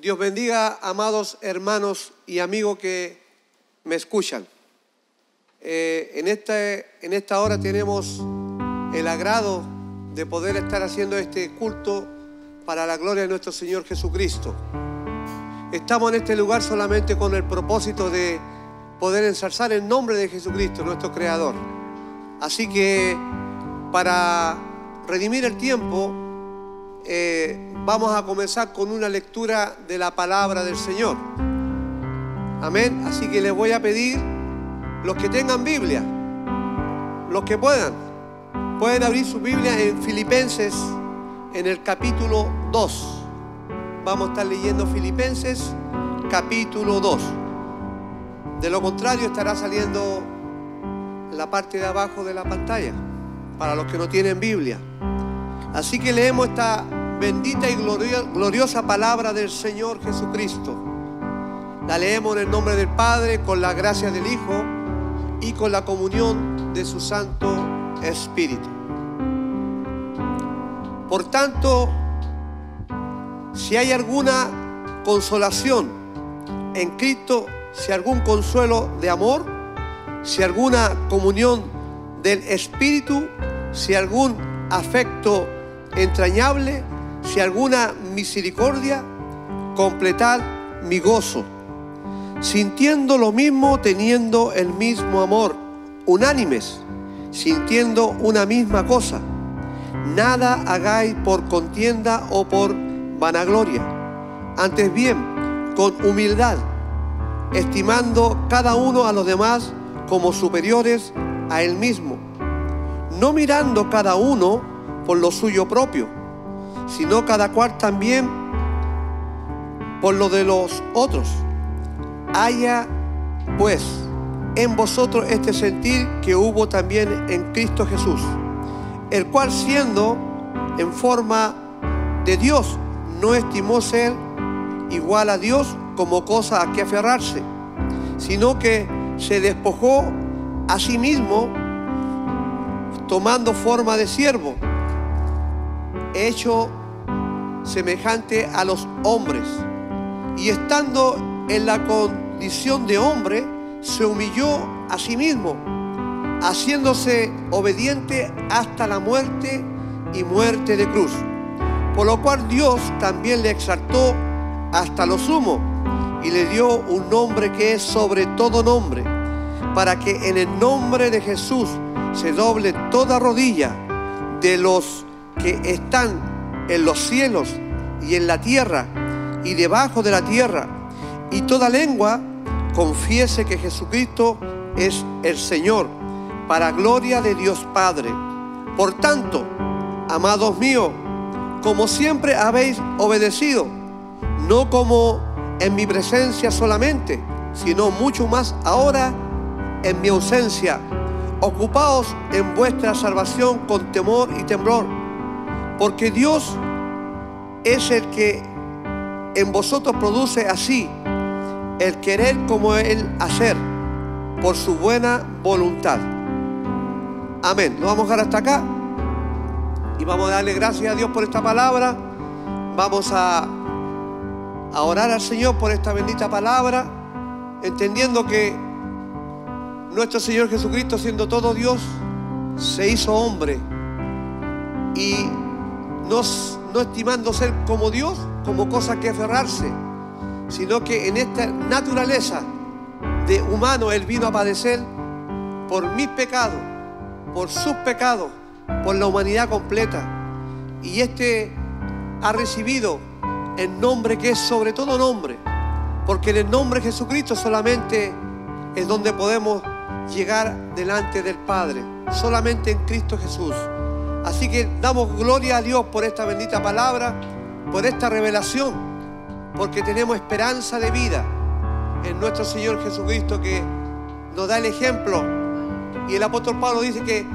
Dios bendiga, amados hermanos y amigos que me escuchan. En esta hora tenemos el agrado de poder estar haciendo este culto para la gloria de nuestro Señor Jesucristo. Estamos en este lugar solamente con el propósito de poder ensalzar el nombre de Jesucristo, nuestro Creador. Así que para redimir el tiempo, vamos a comenzar con una lectura de la palabra del Señor. Amén. Así que les voy a pedir, los que tengan Biblia, los que pueden abrir su Biblia en Filipenses, en el capítulo 2. Vamos a estar leyendo Filipenses, capítulo 2. De lo contrario, estará saliendo la parte de abajo de la pantalla, para los que no tienen Biblia. Así que leemos esta bendita y gloriosa palabra del Señor Jesucristo. La leemos en el nombre del Padre, con la gracia del Hijo y con la comunión de su Santo Espíritu. Por tanto, si hay alguna consolación en Cristo, si algún consuelo de amor, si alguna comunión del Espíritu, si algún afecto entrañable, si alguna misericordia, completad mi gozo, sintiendo lo mismo, teniendo el mismo amor, unánimes, sintiendo una misma cosa. Nada hagáis por contienda o por vanagloria, antes bien con humildad, estimando cada uno a los demás como superiores a él mismo, no mirando cada uno por lo suyo propio, sino cada cual también por lo de los otros. Haya pues en vosotros este sentir que hubo también en Cristo Jesús, el cual, siendo en forma de Dios, no estimó ser igual a Dios como cosa a que aferrarse, sino que se despojó a sí mismo, tomando forma de siervo, hecho semejante a los hombres, y estando en la condición de hombre, se humilló a sí mismo, haciéndose obediente hasta la muerte y muerte de cruz, por lo cual Dios también le exaltó hasta lo sumo y le dio un nombre que es sobre todo nombre, para que en el nombre de Jesús se doble toda rodilla de los que están en los cielos y en la tierra y debajo de la tierra, y toda lengua confiese que Jesucristo es el Señor, para gloria de Dios Padre. Por tanto, amados míos, como siempre habéis obedecido, no como en mi presencia solamente, sino mucho más ahora en mi ausencia, ocupaos en vuestra salvación con temor y temblor, porque Dios es el que en vosotros produce así el querer como el hacer, por su buena voluntad. Amén. Lo vamos a dejar hasta acá y vamos a darle gracias a Dios por esta palabra. Vamos a orar al Señor por esta bendita palabra, entendiendo que nuestro Señor Jesucristo, siendo todo Dios, se hizo hombre, y no estimando ser como Dios, como cosa que aferrarse, sino que en esta naturaleza de humano Él vino a padecer por mis pecados, por sus pecados, por la humanidad completa. Y ha recibido el nombre que es sobre todo nombre, porque en el nombre de Jesucristo solamente es donde podemos llegar delante del Padre, solamente en Cristo Jesús. Así que damos gloria a Dios por esta bendita palabra, por esta revelación, porque tenemos esperanza de vida en nuestro Señor Jesucristo, que nos da el ejemplo. Y el apóstol Pablo dice que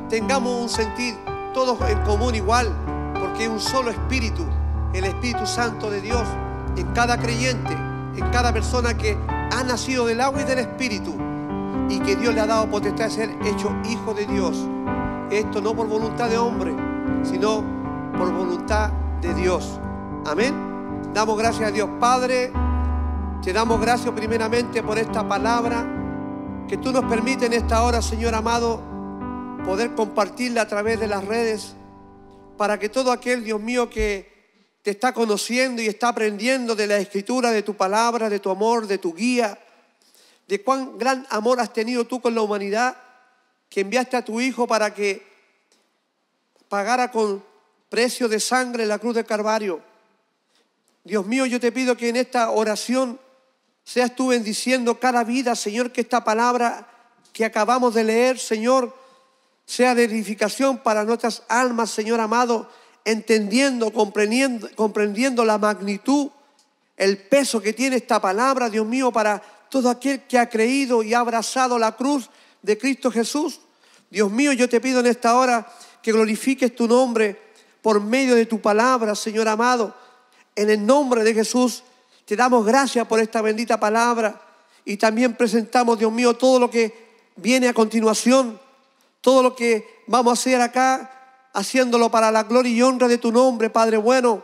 tengamos un sentir todos en común igual, porque es un solo Espíritu, el Espíritu Santo de Dios, en cada creyente, en cada persona que ha nacido del agua y del Espíritu, y que Dios le ha dado potestad de ser hecho hijo de Dios. Esto no por voluntad de hombre, sino por voluntad de Dios. Amén. Damos gracias a Dios Padre. Te damos gracias primeramente por esta palabra que tú nos permites en esta hora, Señor amado, poder compartirla a través de las redes, para que todo aquel, Dios mío, que te está conociendo y está aprendiendo de la Escritura, de tu palabra, de tu amor, de tu guía, de cuán gran amor has tenido tú con la humanidad, que enviaste a tu Hijo para que pagara con precio de sangre en la cruz del Calvario. Dios mío, yo te pido que en esta oración seas tú bendiciendo cada vida, Señor, que esta palabra que acabamos de leer, Señor, sea de edificación para nuestras almas, Señor amado, entendiendo, comprendiendo la magnitud, el peso que tiene esta palabra, Dios mío, para todo aquel que ha creído y ha abrazado la cruz de Cristo Jesús. Dios mío, yo te pido en esta hora que glorifiques tu nombre por medio de tu palabra, Señor amado. En el nombre de Jesús te damos gracias por esta bendita palabra y también presentamos, Dios mío, todo lo que viene a continuación, todo lo que vamos a hacer acá, haciéndolo para la gloria y honra de tu nombre, Padre bueno.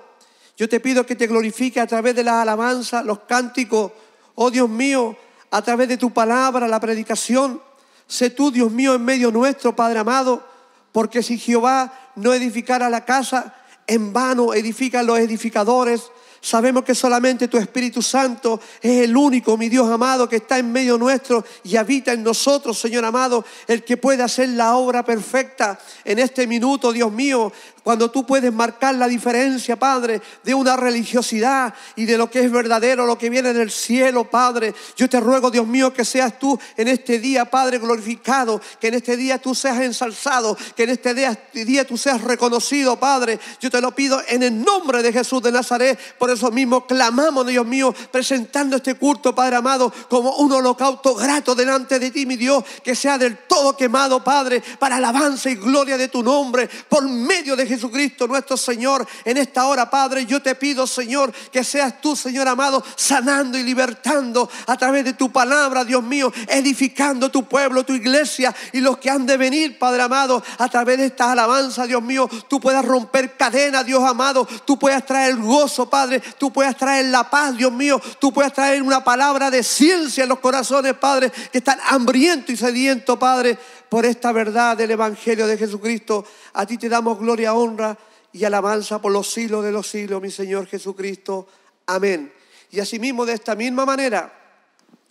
Yo te pido que te glorifique a través de las alabanzas, los cánticos, oh Dios mío, a través de tu palabra, la predicación. Sé tú, Dios mío, en medio nuestro, Padre amado, porque si Jehová no edificara la casa, en vano edifican los edificadores. Sabemos que solamente tu Espíritu Santo es el único, mi Dios amado, que está en medio nuestro y habita en nosotros, Señor amado, el que puede hacer la obra perfecta en este minuto, Dios mío, cuando tú puedes marcar la diferencia, Padre, de una religiosidad y de lo que es verdadero, lo que viene del cielo, Padre. Yo te ruego, Dios mío, que seas tú en este día, Padre, glorificado, que en este día tú seas ensalzado, que en este día tú seas reconocido, Padre. Yo te lo pido en el nombre de Jesús de Nazaret. Por eso mismo clamamos, Dios mío, presentando este culto, Padre amado, como un holocausto grato delante de ti, mi Dios, que sea del todo quemado, Padre, para alabanza y gloria de tu nombre, por medio de Jesucristo nuestro Señor. En esta hora, Padre, yo te pido, Señor, que seas tú, Señor amado, sanando y libertando a través de tu palabra, Dios mío, edificando tu pueblo, tu iglesia y los que han de venir, Padre amado, a través de estas alabanzas, Dios mío, tú puedas romper cadenas, Dios amado, tú puedas traer gozo, Padre, tú puedas traer la paz, Dios mío, tú puedas traer una palabra de ciencia en los corazones, Padre, que están hambrientos y sedientos, Padre, por esta verdad del Evangelio de Jesucristo. A ti te damos gloria, honra y alabanza por los siglos de los siglos, mi Señor Jesucristo. Amén. Y asimismo, de esta misma manera,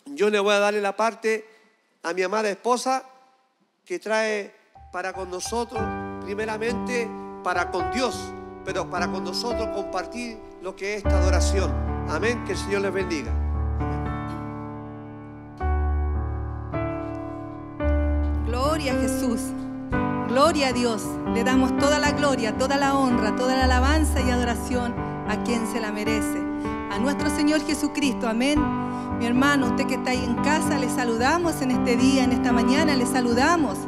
yo le voy a darle la parte a mi amada esposa, que trae para con nosotros, primeramente para con Dios, pero para con nosotros compartir lo que es esta adoración. Amén. Que el Señor les bendiga. Gloria a Jesús, gloria a Dios. Le damos toda la gloria, toda la honra, toda la alabanza y adoración a quien se la merece, a nuestro Señor Jesucristo. Amén. Mi hermano, usted que está ahí en casa, le saludamos en este día, en esta mañana, le saludamos.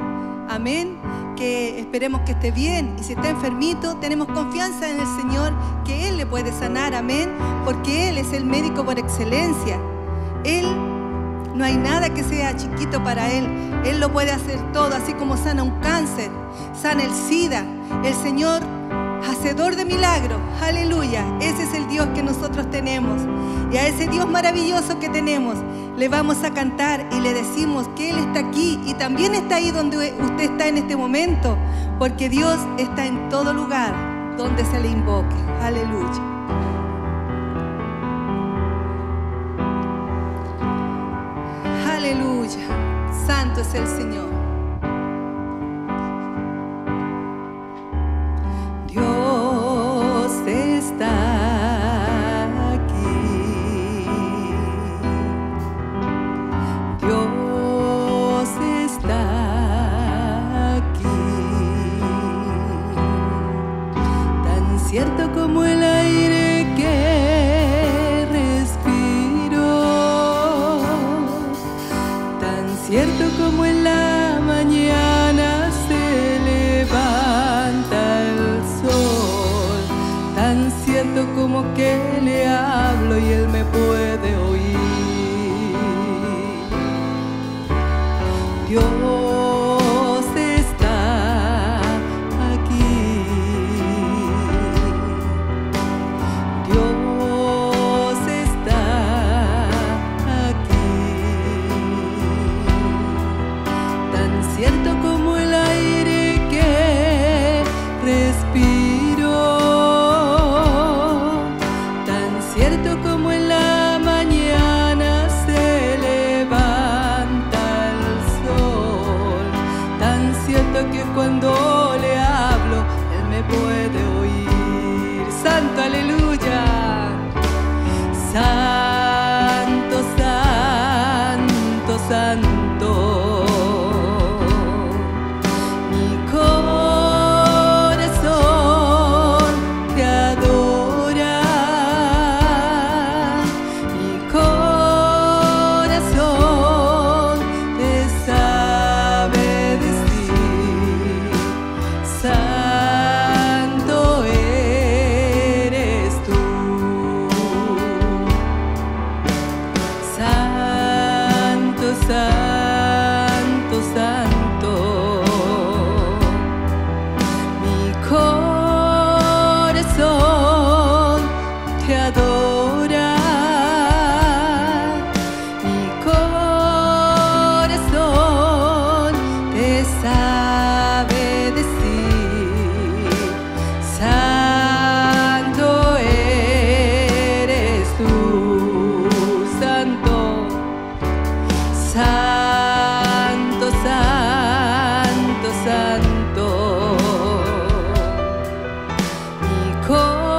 Amén. Que esperemos que esté bien, y si está enfermito, tenemos confianza en el Señor, que Él le puede sanar. Amén. Porque Él es el médico por excelencia. Él, no hay nada que sea chiquito para Él. Él lo puede hacer todo, así como sana un cáncer, sana el SIDA. El Señor, hacedor de milagros, aleluya. Ese es el Dios que nosotros tenemos. Y a ese Dios maravilloso que tenemos, le vamos a cantar y le decimos que Él está aquí y también está ahí donde usted está en este momento, porque Dios está en todo lugar donde se le invoque. Aleluya. Aleluya. Santo es el Señor. Dios está aquí. Dios está aquí. Tan cierto como el aire que respiro, tan cierto como en la mañana se levanta el sol, tan cierto como que le hablo y Él me puede oír. Dios está aquí. Dios cierto como en la mañana se levanta el sol, tan cierto que cuando le hablo, Él me puede oír. Santo, aleluya. Santo, santo, santo. Mi corazón te adora. Mi corazón te sabe decir: Santo eres tú. Santo, santo, santo. Mi corazón te adora. Mi corazón te sabe decir: Santo eres tú. Santo, santo, santo, santo. Mi corazón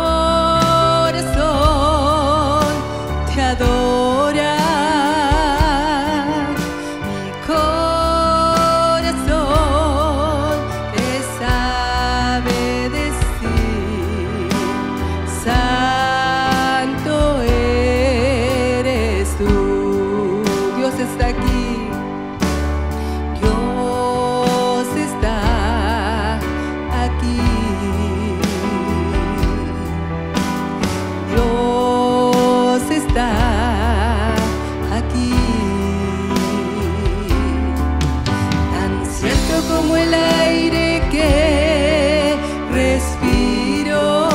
te adora. Mi corazón te sabe decir: Santo eres tú. Dios está aquí. Dios está aquí. Dios está aquí. Tan cierto como el aire que respiro,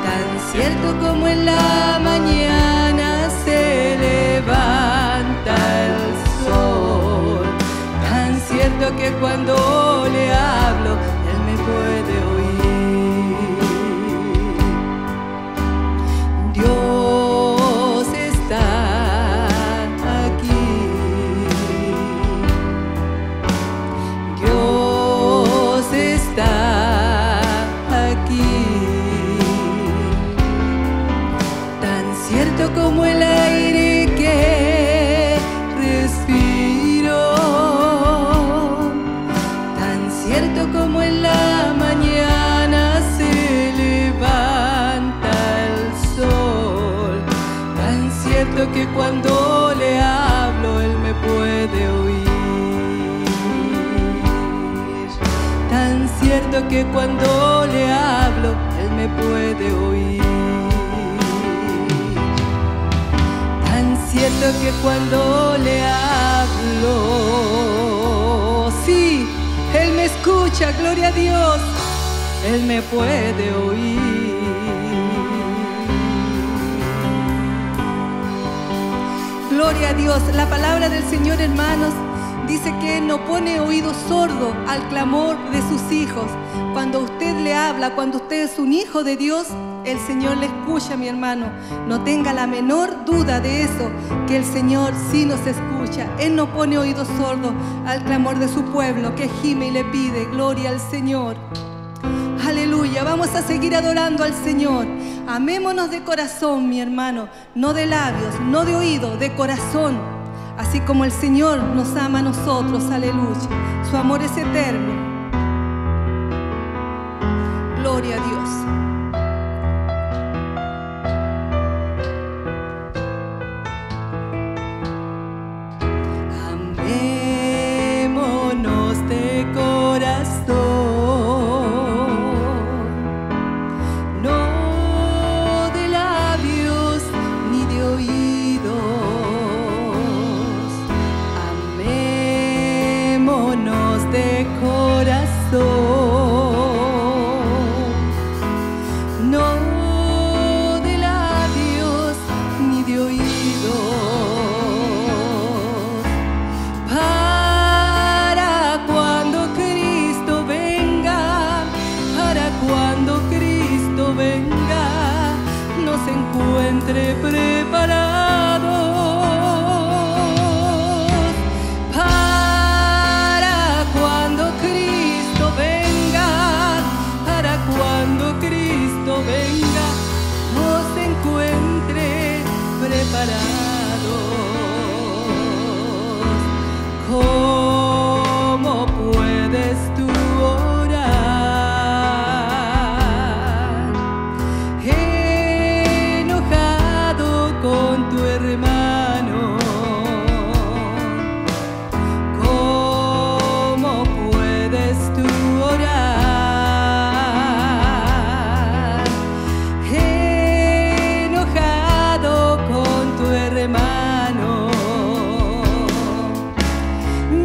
tan cierto como en la mañana se levanta el sol, tan cierto que cuando le hablo, Él me puede oír. Dios está aquí. Dios está aquí. Tan cierto como el aire que respiro, tan cierto como en la mañana se levanta el sol, tan cierto que cuando le hablo, Él me puede oír. Tan cierto que cuando le hablo, Él me puede oír. Tan cierto que cuando le hablo, sí, Él me escucha, gloria a Dios, Él me puede oír. Gloria a Dios. La palabra del Señor, hermanos, dice que Él no pone oído sordo al clamor de sus hijos. Cuando usted le habla, cuando usted es un hijo de Dios, el Señor le escucha, mi hermano. No tenga la menor duda de eso, que el Señor sí nos escucha. Él no pone oído sordo al clamor de su pueblo que gime y le pide. Gloria al Señor. Aleluya. Vamos a seguir adorando al Señor. Amémonos de corazón, mi hermano. No de labios, no de oído, de corazón. Así como el Señor nos ama a nosotros. Aleluya. Su amor es eterno. Gloria a Dios. Amémonos de corazón, no de labios ni de oídos. Amémonos de corazón. encuentre preparados para cuando Cristo venga, para cuando Cristo venga, nos encuentre preparados. ¿Cómo puedes tú orar enojado con tu hermano? ¿Cómo puedes tú orar enojado con tu hermano?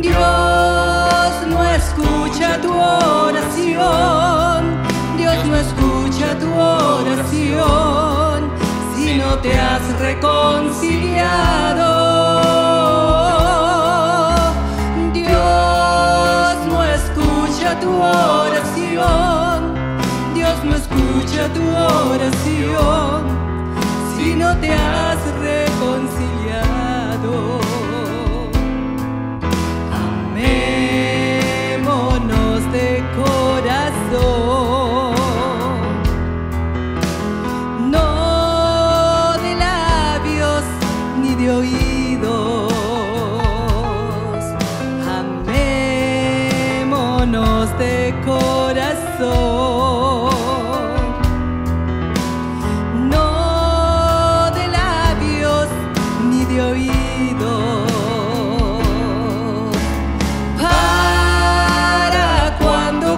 Dios no escucha tu oración, Dios no escucha tu oración si no te has reconciliado. Dios no escucha tu oración, Dios no escucha tu oración si no te has reconciliado. Amémonos de corazón, no de labios ni de oídos. Amémonos de corazón, no de labios ni de oídos.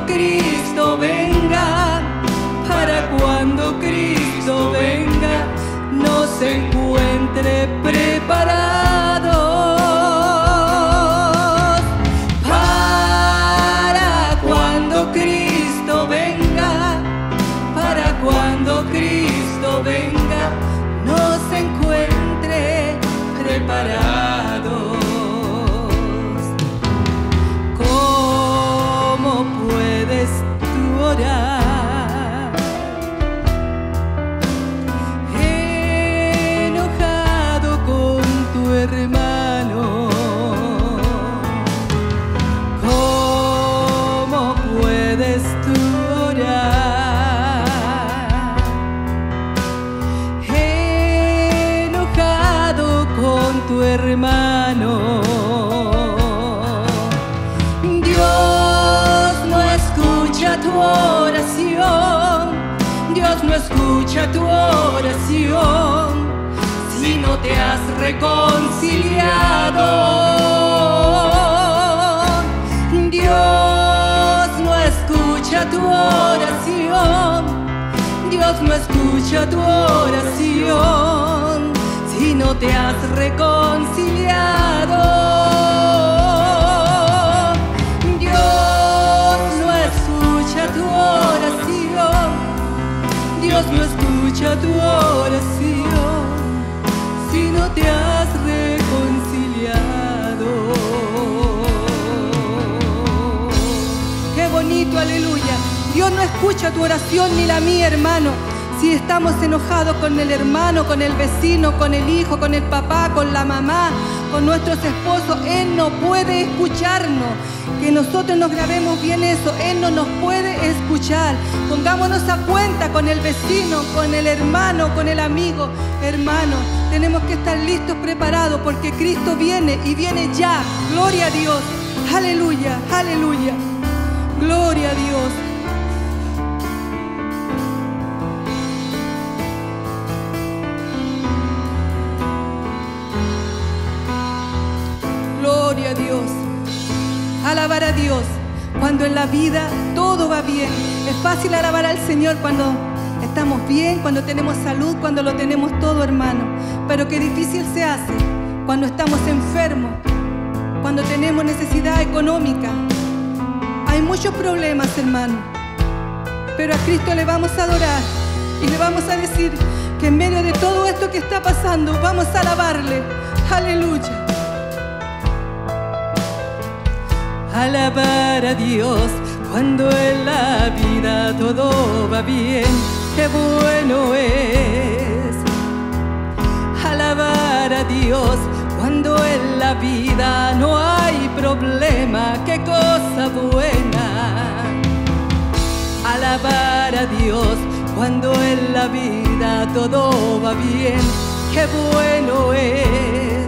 Cristo venga, para cuando Cristo venga, nos encuentre preparados. Para cuando Cristo venga, para cuando Cristo venga, nos encuentre preparados. Puedes tú orar enojado con tu hermano. ¿Cómo puedes tú orar enojado con tu hermano? Tu oración, Dios no escucha tu oración si no te has reconciliado. Dios no escucha tu oración, Dios no escucha tu oración si no te has reconciliado. Tu oración, Dios no escucha tu oración si no te has reconciliado. Qué bonito, aleluya. Dios no escucha tu oración ni la mía, hermano. Si estamos enojados con el hermano, con el vecino, con el hijo, con el papá, con la mamá, con nuestros esposos, Él no puede escucharnos. Que nosotros nos grabemos bien eso, Él no nos puede escuchar. Pongámonos a cuenta con el vecino, con el hermano, con el amigo. Hermano, tenemos que estar listos, preparados, porque Cristo viene y viene ya. Gloria a Dios. Aleluya, aleluya. Gloria a Dios. Gloria a Dios. Alabar a Dios cuando en la vida todo va bien. Es fácil alabar al Señor cuando estamos bien, cuando tenemos salud, cuando lo tenemos todo, hermano. Pero qué difícil se hace cuando estamos enfermos, cuando tenemos necesidad económica. Hay muchos problemas, hermano. Pero a Cristo le vamos a adorar y le vamos a decir que en medio de todo esto que está pasando, vamos a alabarle. Aleluya. Alabar a Dios cuando en la vida todo va bien. Qué bueno es Dios cuando en la vida no hay problema, qué cosa buena. Alabar a Dios cuando en la vida todo va bien, qué bueno es.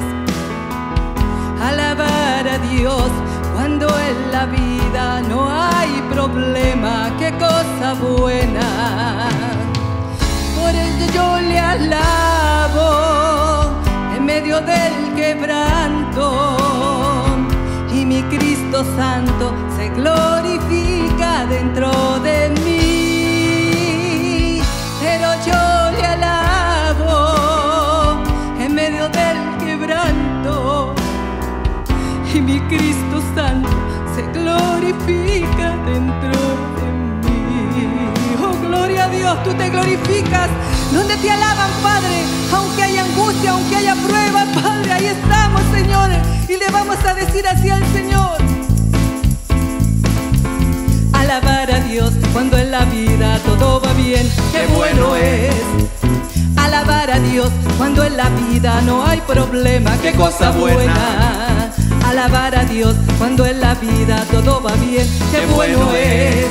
Alabar a Dios cuando en la vida no hay problema, qué cosa buena. Por eso yo le alabo en medio del quebranto, y mi Cristo Santo se glorifica dentro de mí. Pero yo le alabo en medio del quebranto, y mi Cristo Santo se glorifica dentro de mí. Oh, gloria a Dios, tú te glorificas donde te alaban, Padre. Aunque haya angustia, aunque haya prueba, Padre, ahí estamos, Señor, y le vamos a decir así al Señor. Alabar a Dios cuando en la vida todo va bien, qué bueno es. Alabar a Dios cuando en la vida no hay problema, qué cosa buena. Alabar a Dios cuando en la vida todo va bien, qué bueno es.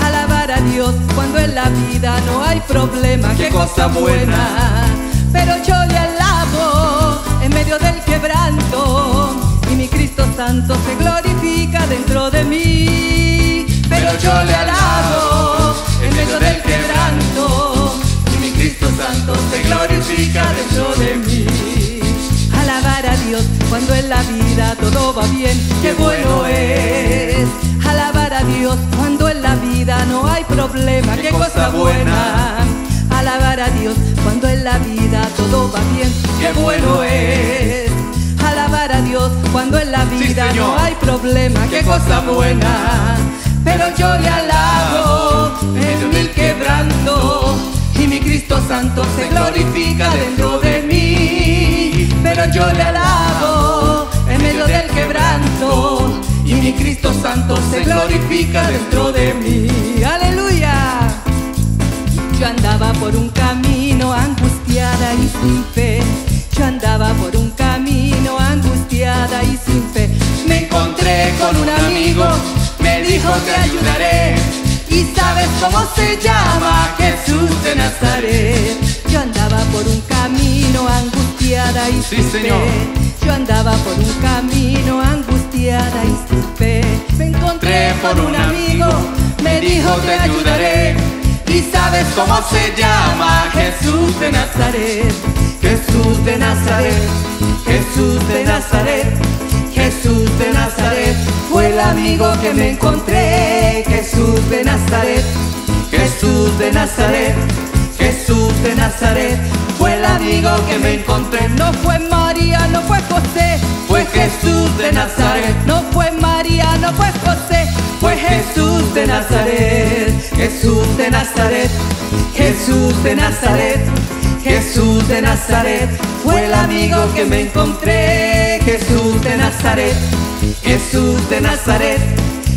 Alabar a Dios cuando en la vida no hay problema, qué cosa buena. Pero yo le alabo en medio del quebranto, y mi Cristo Santo se glorifica dentro de mí. Pero yo le alabo en medio del quebranto, y mi Cristo Santo se glorifica dentro de mí. Alabar a Dios cuando en la vida todo va bien, qué bueno es. Alabar a Dios cuando en la vida no hay problema, qué cosa buena. Alabar a Dios cuando en la vida todo va bien, qué bueno es. Alabar a Dios cuando en la vida no hay problema, qué cosa buena. Pero yo le alabo en mi quebranto, y mi Cristo Santo se glorifica dentro de mí. Pero yo le alabo en medio del quebranto, y mi Cristo Santo se glorifica dentro de mí. ¡Aleluya! Yo andaba por un camino angustiada y sin fe. Yo andaba por un camino angustiada y sin fe. Me encontré con un amigo, me dijo te ayudaré. ¿Y sabes cómo se llama? Jesús de Nazaret. Yo andaba por un camino angustiada y sin fe. Yo andaba por un camino angustiada y sin fe. Me encontré por un amigo, me dijo te ayudaré. ¿Y sabes cómo se llama? Jesús de Nazaret. Jesús de Nazaret, Jesús de Nazaret, Jesús de Nazaret. Fue el amigo que me encontré. Jesús de Nazaret, Jesús de Nazaret, Jesús de Nazaret. Fue el amigo que me encontré. No fue María, no fue José, fue Jesús de Nazaret. No fue María, no fue José, fue Jesús de Nazaret. Jesús de Nazaret, Jesús de Nazaret, Jesús de Nazaret. Fue el amigo que me encontré. Jesús de Nazaret, Jesús de Nazaret,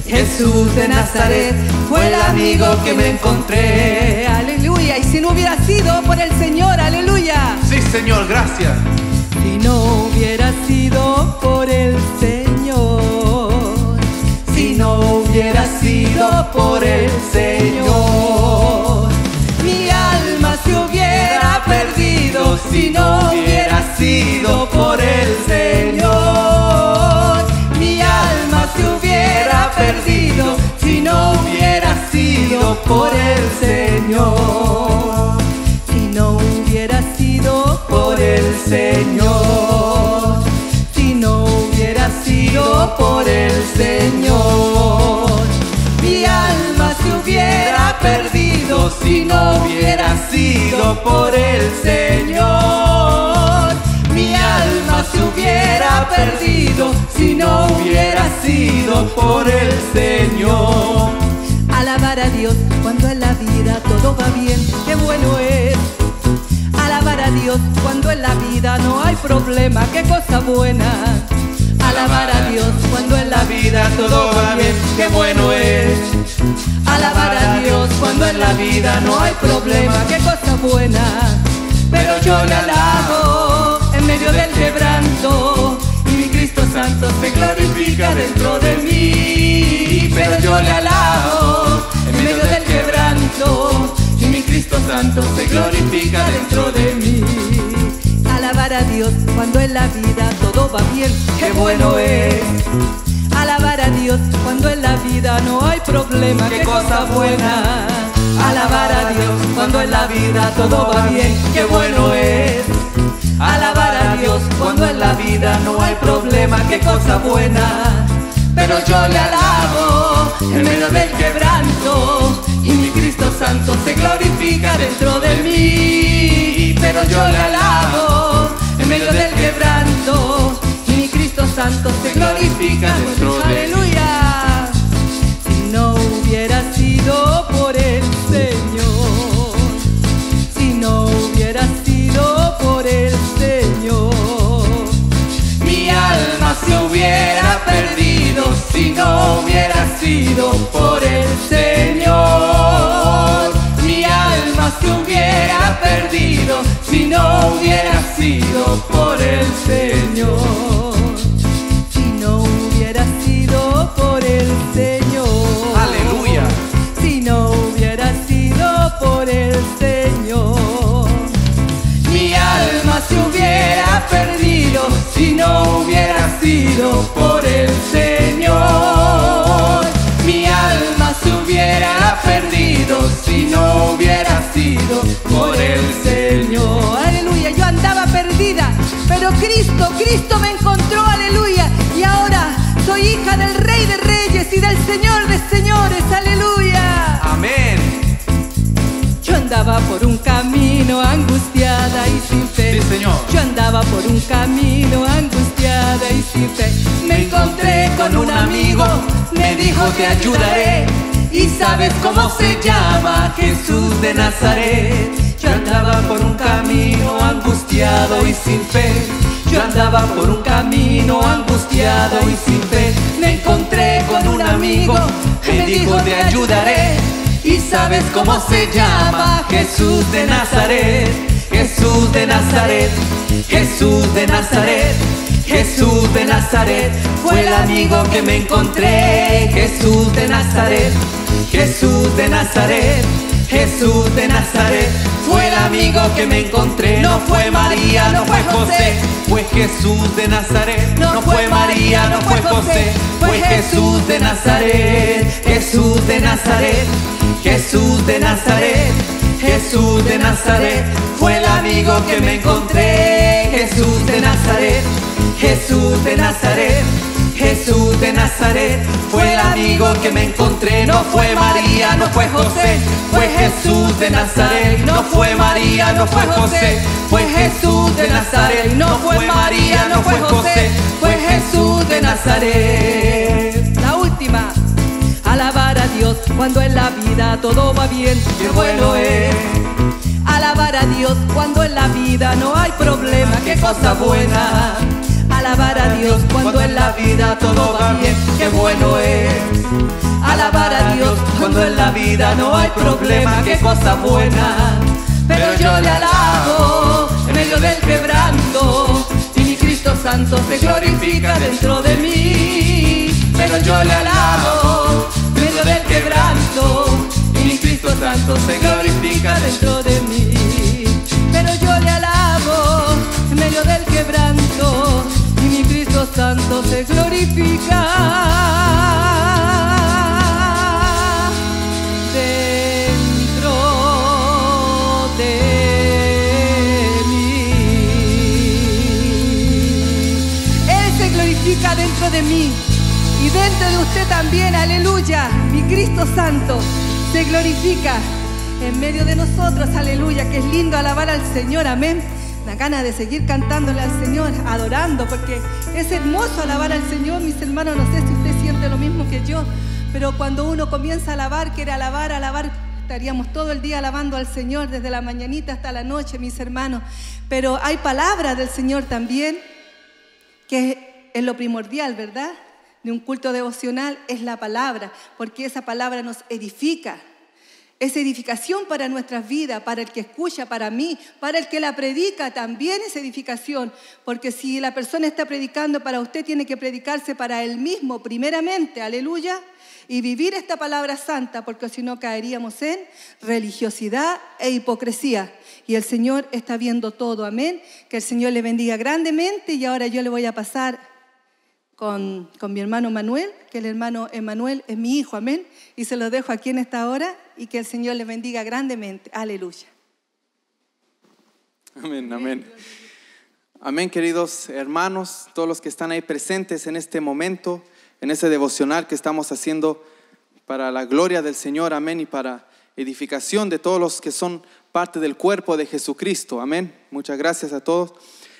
Jesús de Nazaret. Fue el amigo que me encontré. Aleluya. Y si no hubiera sido por el Señor, aleluya. Sí, Señor, gracias. Si no hubiera sido por el Señor, si no hubiera sido por el Señor, mi alma se hubiera perdido. Si no hubiera sido por el Señor, mi alma se hubiera perdido. Si no hubiera sido por el Señor, si no hubiera sido por el Señor, si no hubiera sido por el Señor, mi alma se hubiera perdido. Si no hubiera sido por el Señor, mi alma se hubiera perdido. Si no hubiera sido por el Señor. Alabar a Dios cuando en la vida todo va bien, qué bueno es. Alabar a Dios cuando en la vida no hay problema, qué cosa buena. Alabar a Dios cuando en la vida todo va bien, qué bueno es. Alabar a Dios cuando en la vida no hay problema, qué cosa buena. Pero yo le alabo en medio del glorifica dentro de mí, pero yo le alabo en medio del quebranto, y mi Cristo Santo se glorifica dentro de mí. Alabar a Dios cuando en la vida todo va bien, Qué bueno es, alabar a Dios cuando en la vida no hay problema, qué cosa buena. Alabar a Dios cuando en la vida todo va bien, qué bueno es. Alabar a Dios cuando en la vida no hay problema, qué cosa buena. Pero yo le alabo en medio del quebranto, y mi Cristo Santo se glorifica dentro de mí. Pero yo le alabo en medio del quebranto, y mi Cristo Santo se glorifica dentro de mí. ¡Aleluya! Si no hubiera sido por el Señor, si no hubiera sido por el Señor, Mi alma se hubiera perdido si no hubiera sido por el Señor. Mi alma se hubiera perdido si no hubiera sido por el Señor. si no hubiera sido por el Señor. Aleluya. Si no hubiera sido por el Señor, Mi alma se hubiera perdido si no hubiera sido por el Señor. Mi alma se hubiera perdido si no hubiera sido por el Señor. aleluya, yo andaba perdida, pero Cristo me encontró, aleluya, y ahora soy hija del Rey de Reyes y del Señor de Señores, aleluya. Amén. Yo andaba por un camino angustiada y sin fe. Sí, Señor. Yo andaba por un camino angustiada y sin fe. Me encontré con un amigo, me dijo te ayudaré. ¿Y sabes cómo se llama? Jesús de Nazaret. Yo andaba por un camino angustiado y sin fe. Yo andaba por un camino angustiado y sin fe. Me encontré con un amigo, me dijo te ayudaré. ¿Y sabes cómo se llama? Jesús de Nazaret. Jesús de Nazaret. Jesús de Nazaret. Jesús de Nazaret fue el amigo que me encontré. Jesús de Nazaret. Jesús de Nazaret. Jesús de Nazaret fue el amigo que me encontré. No fue María, no fue José, fue Jesús de Nazaret. No fue María, no fue José, fue Jesús de Nazaret. Jesús de Nazaret. Jesús de Nazaret. Jesús de Nazaret fue el amigo que me encontré. Jesús de Nazaret. Jesús de Nazaret. Jesús de Nazaret fue el amigo que me encontré. No fue María, no fue José, fue Jesús de Nazaret. No fue María, no fue José, fue Jesús de Nazaret. No fue María, no fue José, fue Jesús de Nazaret. La última. Alabar a Dios cuando en la vida todo va bien, Qué bueno es. alabar a Dios cuando en la vida no hay problema, Qué cosa buena. alabar a Dios cuando en la vida todo va bien, qué bueno es. Alabar a Dios cuando en la vida no hay problema, qué cosa buena. Pero yo le alabo en medio del quebranto, y mi Cristo Santo se glorifica dentro de mí. Pero yo le alabo en medio del quebranto, y mi Cristo Santo se glorifica dentro de mí. pero yo le alabo en medio del quebranto y mi Cristo Santo se glorifica dentro de mí. Él se glorifica dentro de mí y dentro de usted también, aleluya. Mi Cristo Santo se glorifica en medio de nosotros, aleluya. Que es lindo alabar al Señor, amén. Da ganas de seguir cantándole al Señor, adorando, porque es hermoso alabar al Señor, mis hermanos. No sé si usted siente lo mismo que yo, pero cuando uno comienza a alabar, quiere alabar, estaríamos todo el día alabando al Señor, desde la mañanita hasta la noche, mis hermanos. Pero hay palabras del Señor también, que es lo primordial, ¿verdad? De un culto devocional es la palabra, porque esa palabra nos edifica. Es edificación para nuestras vidas, para el que escucha, para mí, para el que la predica también es edificación. Porque si la persona está predicando para usted, tiene que predicarse para él mismo primeramente, aleluya, y vivir esta palabra santa, porque si no caeríamos en religiosidad e hipocresía. Y el Señor está viendo todo, amén. Que el Señor le bendiga grandemente. Y ahora yo le voy a pasar con mi hermano Manuel, que el hermano Emanuel es mi hijo, amén. Y se lo dejo aquí en esta hora y que el Señor le bendiga grandemente. Aleluya. Amén, amén. Amén, queridos hermanos, todos los que están ahí presentes en este momento, en ese devocional que estamos haciendo para la gloria del Señor, amén, y para edificación de todos los que son parte del cuerpo de Jesucristo, amén. Muchas gracias a todos,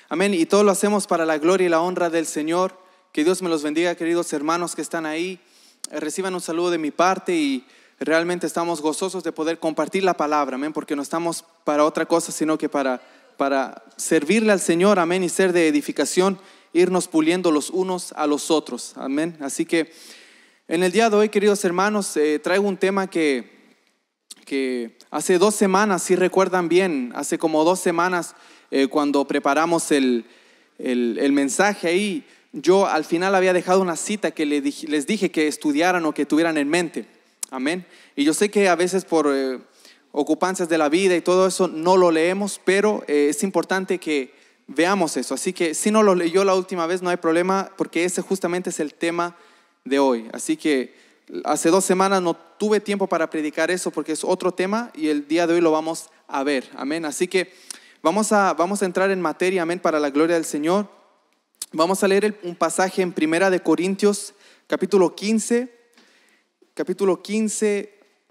amén, y todo lo hacemos para la gloria y la honra del Señor. Que Dios me los bendiga, queridos hermanos que están ahí. Reciban un saludo de mi parte y realmente estamos gozosos de poder compartir la palabra, amén, porque no estamos para otra cosa, sino que para servirle al Señor, amén, y ser de edificación, irnos puliendo los unos a los otros, amén. Así que en el día de hoy, queridos hermanos, traigo un tema que hace 2 semanas, si recuerdan bien, hace como 2 semanas, cuando preparamos el mensaje ahí, yo al final había dejado una cita que les dije que estudiaran o que tuvieran en mente, amén. Y yo sé que a veces por ocupancias de la vida y todo eso no lo leemos, pero es importante que veamos eso. Así que si no lo leyó la última vez no hay problema, porque ese justamente es el tema de hoy. Así que hace 2 semanas no tuve tiempo para predicar eso porque es otro tema y el día de hoy lo vamos a ver, amén. Así que vamos a entrar en materia, amén, para la gloria del Señor. Vamos a leer un pasaje en 1 Corintios, capítulo 15,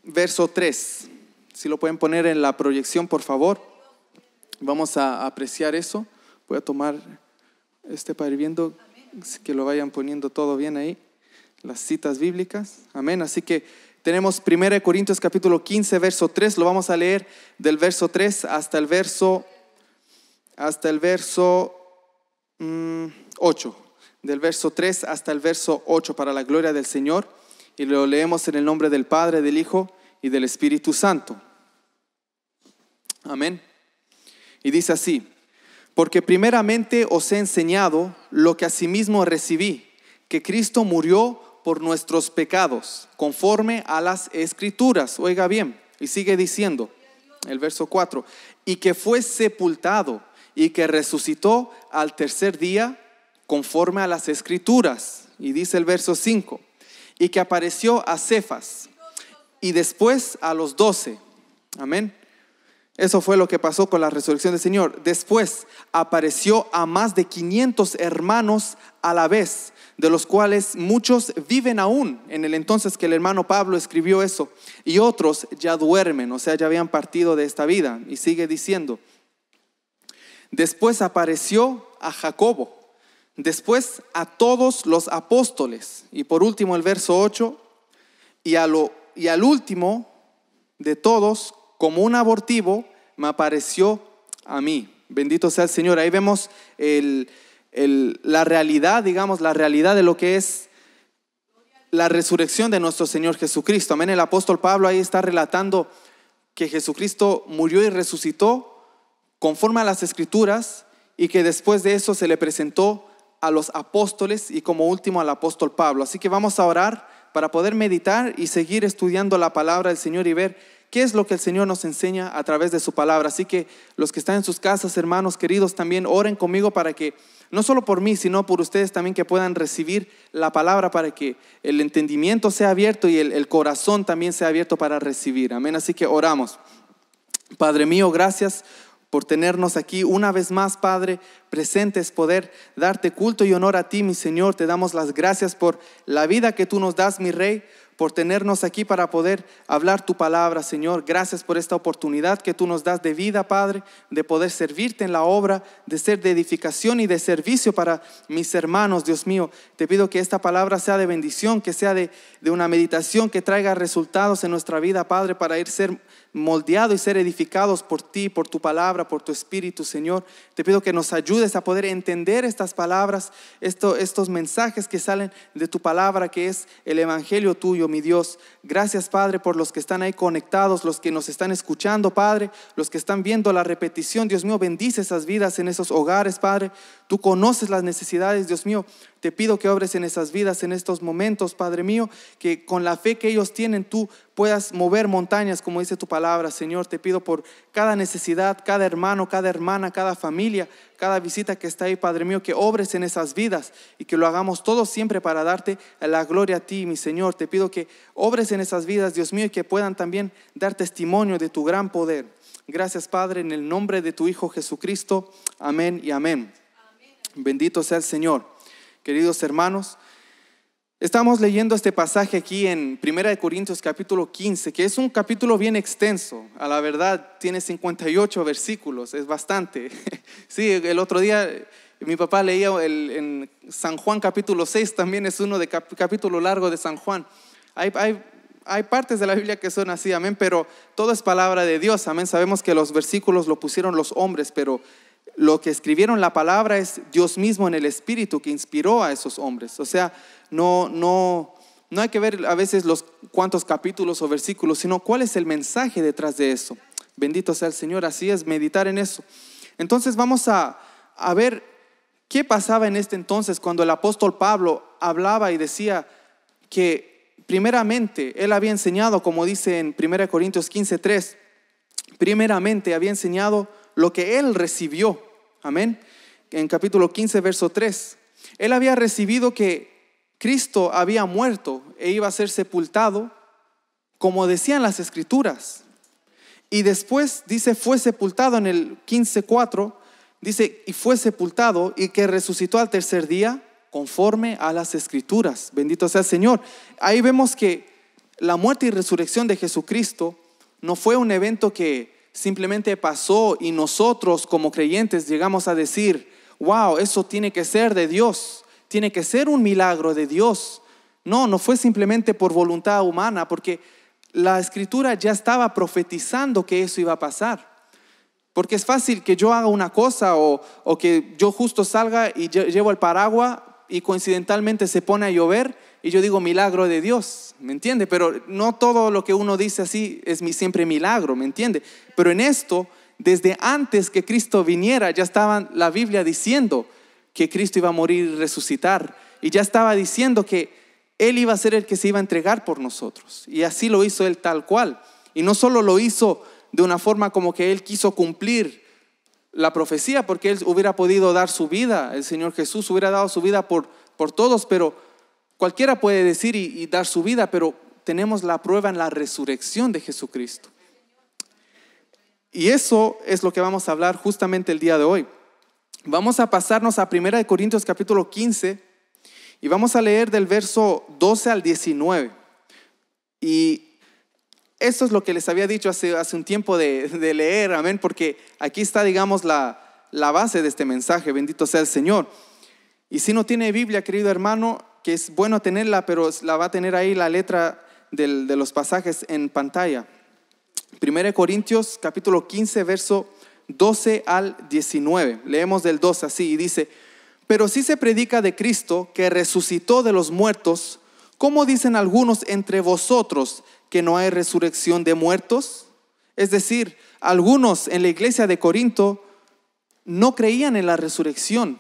verso 3. Si lo pueden poner en la proyección, por favor. Vamos a apreciar eso. Voy a tomar para ir viendo, que lo vayan poniendo todo bien ahí, las citas bíblicas. Amén. Así que tenemos 1 Corintios, capítulo 15, verso 3. Lo vamos a leer del verso 3 hasta el verso 8, del verso 3 hasta el verso 8 para la gloria del Señor, y lo leemos en el nombre del Padre, del Hijo y del Espíritu Santo. Amén. Y dice así: porque primeramente os he enseñado lo que asimismo recibí, que Cristo murió por nuestros pecados, conforme a las Escrituras. Oiga bien, y sigue diciendo el verso 4, y que fue sepultado y que resucitó al tercer día conforme a las Escrituras. Y dice el verso 5, y que apareció a Cefas y después a los 12. Amén. Eso fue lo que pasó con la resurrección del Señor. Después apareció a más de 500 hermanos a la vez, de los cuales muchos viven aún en el entonces que el hermano Pablo escribió eso, y otros ya duermen, o sea, ya habían partido de esta vida. Y sigue diciendo: después apareció a Jacobo, después a todos los apóstoles, y por último el verso 8, y al último de todos, como un abortivo, me apareció a mí. Bendito sea el Señor. Ahí vemos la realidad, digamos, la realidad de lo que es la resurrección de nuestro Señor Jesucristo. Amén. El apóstol Pablo ahí está relatando que Jesucristo murió y resucitó conforme a las Escrituras, y que después de eso se le presentó a los apóstoles y como último al apóstol Pablo. Así que vamos a orar para poder meditar y seguir estudiando la palabra del Señor y ver qué es lo que el Señor nos enseña a través de su palabra. Así que los que están en sus casas, hermanos queridos, también oren conmigo para que, no solo por mí, sino por ustedes también, que puedan recibir la palabra, para que el entendimiento sea abierto y el corazón también sea abierto para recibir. Amén. Así que oramos. Padre mío, gracias por tenernos aquí una vez más, Padre, presentes, poder darte culto y honor a ti, mi Señor. Te damos las gracias por la vida que tú nos das, mi Rey, por tenernos aquí para poder hablar tu palabra, Señor. Gracias por esta oportunidad que tú nos das de vida, Padre, de poder servirte en la obra, de ser de edificación y de servicio para mis hermanos, Dios mío. Te pido que esta palabra sea de bendición, que sea de una meditación que traiga resultados en nuestra vida, Padre, para ir ser moldeados y ser edificados por ti, por tu palabra, por tu espíritu, Señor. Te pido que nos ayudes a poder entender estas palabras, estos mensajes que salen de tu palabra, que es el evangelio tuyo, mi Dios. Gracias, Padre, por los que están ahí conectados, los que nos están escuchando, Padre, los que están viendo la repetición. Dios mío, bendice esas vidas en esos hogares, Padre. Tú conoces las necesidades, Dios mío. Te pido que obres en esas vidas en estos momentos, Padre mío, que con la fe que ellos tienen tú puedas mover montañas, como dice tu palabra, Señor. Te pido por cada necesidad, cada hermano, cada hermana, cada familia, cada visita que está ahí, Padre mío, que obres en esas vidas y que lo hagamos todos siempre para darte la gloria a ti, mi Señor. Te pido que obres en esas vidas, Dios mío, y que puedan también dar testimonio de tu gran poder. Gracias, Padre, en el nombre de tu Hijo Jesucristo. Amén y amén. Bendito sea el Señor. Queridos hermanos, estamos leyendo este pasaje aquí en 1 Corintios capítulo 15, que es un capítulo bien extenso. A la verdad tiene 58 versículos, es bastante. Sí, el otro día mi papá leía en San Juan capítulo 6, también es uno de capítulo largo de San Juan. Hay partes de la Biblia que son así, amén, pero todo es palabra de Dios, amén. Sabemos que los versículos lo pusieron los hombres, pero lo que escribieron la palabra es Dios mismo en el Espíritu que inspiró a esos hombres. O sea, no hay que ver a veces los cuantos capítulos o versículos, sino cuál es el mensaje detrás de eso. Bendito sea el Señor, así es, meditar en eso. Entonces vamos a ver qué pasaba en este entonces cuando el apóstol Pablo hablaba y decía que primeramente él había enseñado, como dice en 1 Corintios 15:3, primeramente había enseñado lo que él recibió, amén. En capítulo 15, verso 3, él había recibido que Cristo había muerto e iba a ser sepultado, como decían las escrituras. Y después dice, fue sepultado en el 15:4, dice, y fue sepultado y que resucitó al tercer día, conforme a las escrituras. Bendito sea el Señor. Ahí vemos que la muerte y resurrección de Jesucristo no fue un evento que simplemente pasó y nosotros como creyentes llegamos a decir, wow, eso tiene que ser de Dios, tiene que ser un milagro de Dios. No fue simplemente por voluntad humana, porque la escritura ya estaba profetizando que eso iba a pasar. Porque es fácil que yo haga una cosa o que yo justo salga y llevo el paraguas y coincidentalmente se pone a llover y yo digo milagro de Dios, ¿me entiende? Pero no todo lo que uno dice así es siempre milagro, ¿me entiende? Pero en esto, desde antes que Cristo viniera, ya estaba la Biblia diciendo que Cristo iba a morir y resucitar. Y ya estaba diciendo que Él iba a ser el que se iba a entregar por nosotros. Y así lo hizo Él tal cual. Y no solo lo hizo de una forma como que Él quiso cumplir la profecía, porque Él hubiera podido dar su vida, el Señor Jesús hubiera dado su vida por todos, pero cualquiera puede decir y dar su vida, pero tenemos la prueba en la resurrección de Jesucristo. Y eso es lo que vamos a hablar justamente el día de hoy. Vamos a pasarnos a 1 Corintios capítulo 15 y vamos a leer del verso 12 al 19. Y esto es lo que les había dicho hace un tiempo de leer, amén, porque aquí está, digamos, la base de este mensaje. Bendito sea el Señor. Y si no tiene Biblia, querido hermano, que es bueno tenerla, pero la va a tener ahí la letra de los pasajes en pantalla. 1 Corintios capítulo 15, verso 12 al 19. Leemos del 12 así y dice: pero si se predica de Cristo que resucitó de los muertos, ¿cómo dicen algunos entre vosotros que no hay resurrección de muertos? Es decir, algunos en la iglesia de Corinto no creían en la resurrección.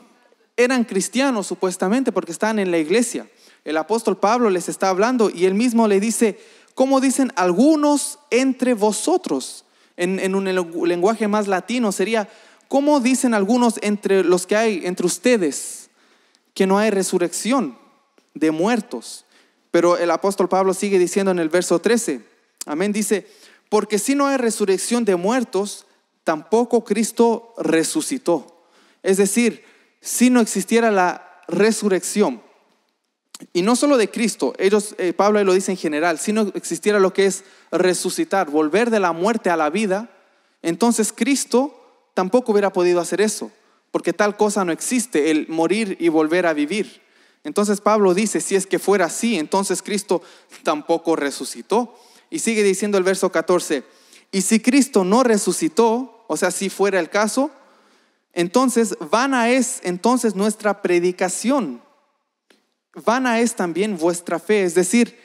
Eran cristianos supuestamente porque estaban en la iglesia. El apóstol Pablo les está hablando y él mismo le dice, ¿cómo dicen algunos entre vosotros? En un lenguaje más latino sería, ¿cómo dicen algunos entre los que hay, entre ustedes, que no hay resurrección de muertos? Pero el apóstol Pablo sigue diciendo en el verso 13, amén, dice, porque si no hay resurrección de muertos, tampoco Cristo resucitó. Es decir, si no existiera la resurrección, y no solo de Cristo, Pablo lo dice en general, si no existiera lo que es resucitar, volver de la muerte a la vida, entonces Cristo tampoco hubiera podido hacer eso, porque tal cosa no existe, el morir y volver a vivir. Entonces Pablo dice, si es que fuera así, entonces Cristo tampoco resucitó. Y sigue diciendo el verso 14, Y si Cristo no resucitó, o sea, si fuera el caso, entonces vana es entonces nuestra predicación. Vana es también vuestra fe. Es decir,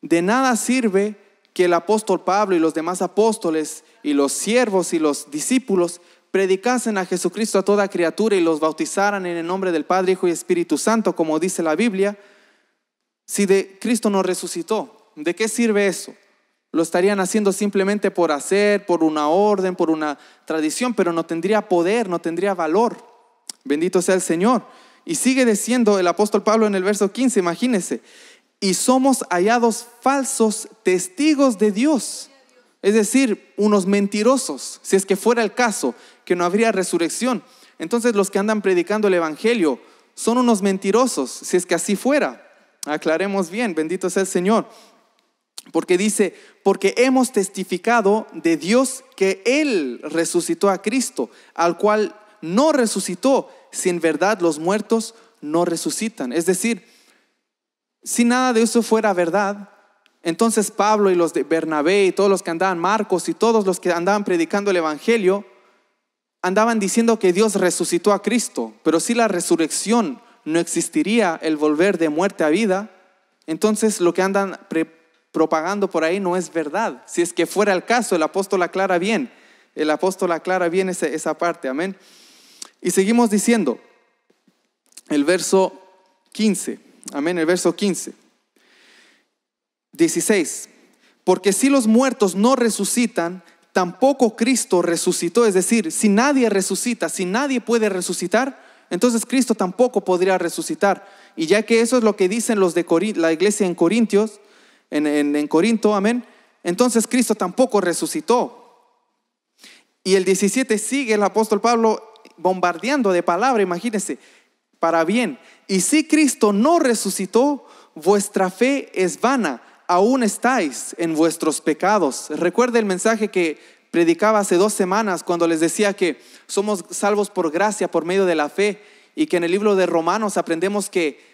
de nada sirve que el apóstol Pablo y los demás apóstoles y los siervos y los discípulos predicasen a Jesucristo a toda criatura y los bautizaran en el nombre del Padre, Hijo y Espíritu Santo, como dice la Biblia, si de Cristo no resucitó. ¿De qué sirve eso? Lo estarían haciendo simplemente por hacer, por una orden, por una tradición, pero no tendría poder, no tendría valor. Bendito sea el Señor. Y sigue diciendo el apóstol Pablo en el verso 15, imagínense, y somos hallados falsos testigos de Dios. Es decir, unos mentirosos, si es que fuera el caso, que no habría resurrección. Entonces los que andan predicando el evangelio son unos mentirosos, si es que así fuera. Aclaremos bien, bendito sea el Señor. Porque dice, porque hemos testificado de Dios que Él resucitó a Cristo, al cual no resucitó, si en verdad los muertos no resucitan. Es decir, si nada de eso fuera verdad, entonces Pablo y los de Bernabé y todos los que andaban, Marcos y todos los que andaban predicando el evangelio, andaban diciendo que Dios resucitó a Cristo. Pero si la resurrección no existiría, el volver de muerte a vida, entonces lo que andan propagando por ahí no es verdad. Si es que fuera el caso, el apóstol aclara bien. El apóstol aclara bien esa parte, amén. Y seguimos diciendo, el verso 15, amén, el verso 15. 16, porque si los muertos no resucitan, tampoco Cristo resucitó. Es decir, si nadie resucita, si nadie puede resucitar, entonces Cristo tampoco podría resucitar. Y ya que eso es lo que dicen los de la iglesia en Corintios, en Corinto, amén, entonces Cristo tampoco resucitó. Y el 17 sigue el apóstol Pablo bombardeando de palabra, imagínense, para bien. Y si Cristo no resucitó, vuestra fe es vana, aún estáis en vuestros pecados. Recuerda el mensaje que predicaba hace 2 semanas cuando les decía que somos salvos por gracia, por medio de la fe, y que en el libro de Romanos aprendemos que